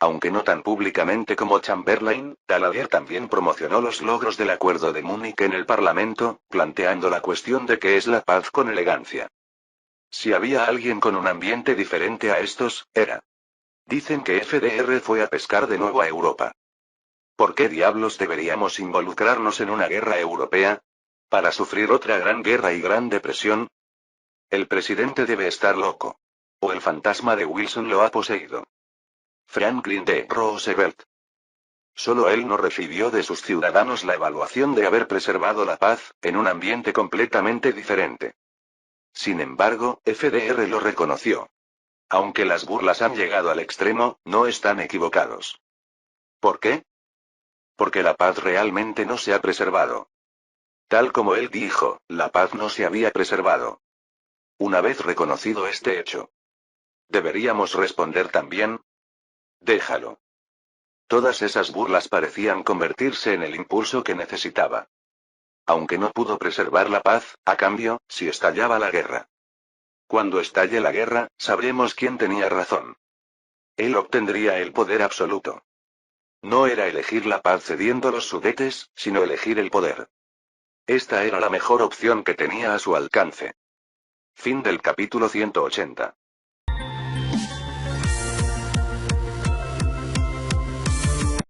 Aunque no tan públicamente como Chamberlain, Daladier también promocionó los logros del Acuerdo de Múnich en el Parlamento, planteando la cuestión de qué es la paz con elegancia. Si había alguien con un ambiente diferente a estos, era. Dicen que FDR fue a pescar de nuevo a Europa. ¿Por qué diablos deberíamos involucrarnos en una guerra europea? ¿Para sufrir otra gran guerra y gran depresión? El presidente debe estar loco. O el fantasma de Wilson lo ha poseído. Franklin D. Roosevelt. Solo él no recibió de sus ciudadanos la evaluación de haber preservado la paz, en un ambiente completamente diferente. Sin embargo, FDR lo reconoció. Aunque las burlas han llegado al extremo, no están equivocados. ¿Por qué? Porque la paz realmente no se ha preservado. Tal como él dijo, la paz no se había preservado. Una vez reconocido este hecho. ¿Deberíamos responder también? Déjalo. Todas esas burlas parecían convertirse en el impulso que necesitaba. Aunque no pudo preservar la paz, a cambio, si estallaba la guerra. Cuando estalle la guerra, sabremos quién tenía razón. Él obtendría el poder absoluto. No era elegir la paz cediendo los Sudetes, sino elegir el poder. Esta era la mejor opción que tenía a su alcance. Fin del capítulo 180.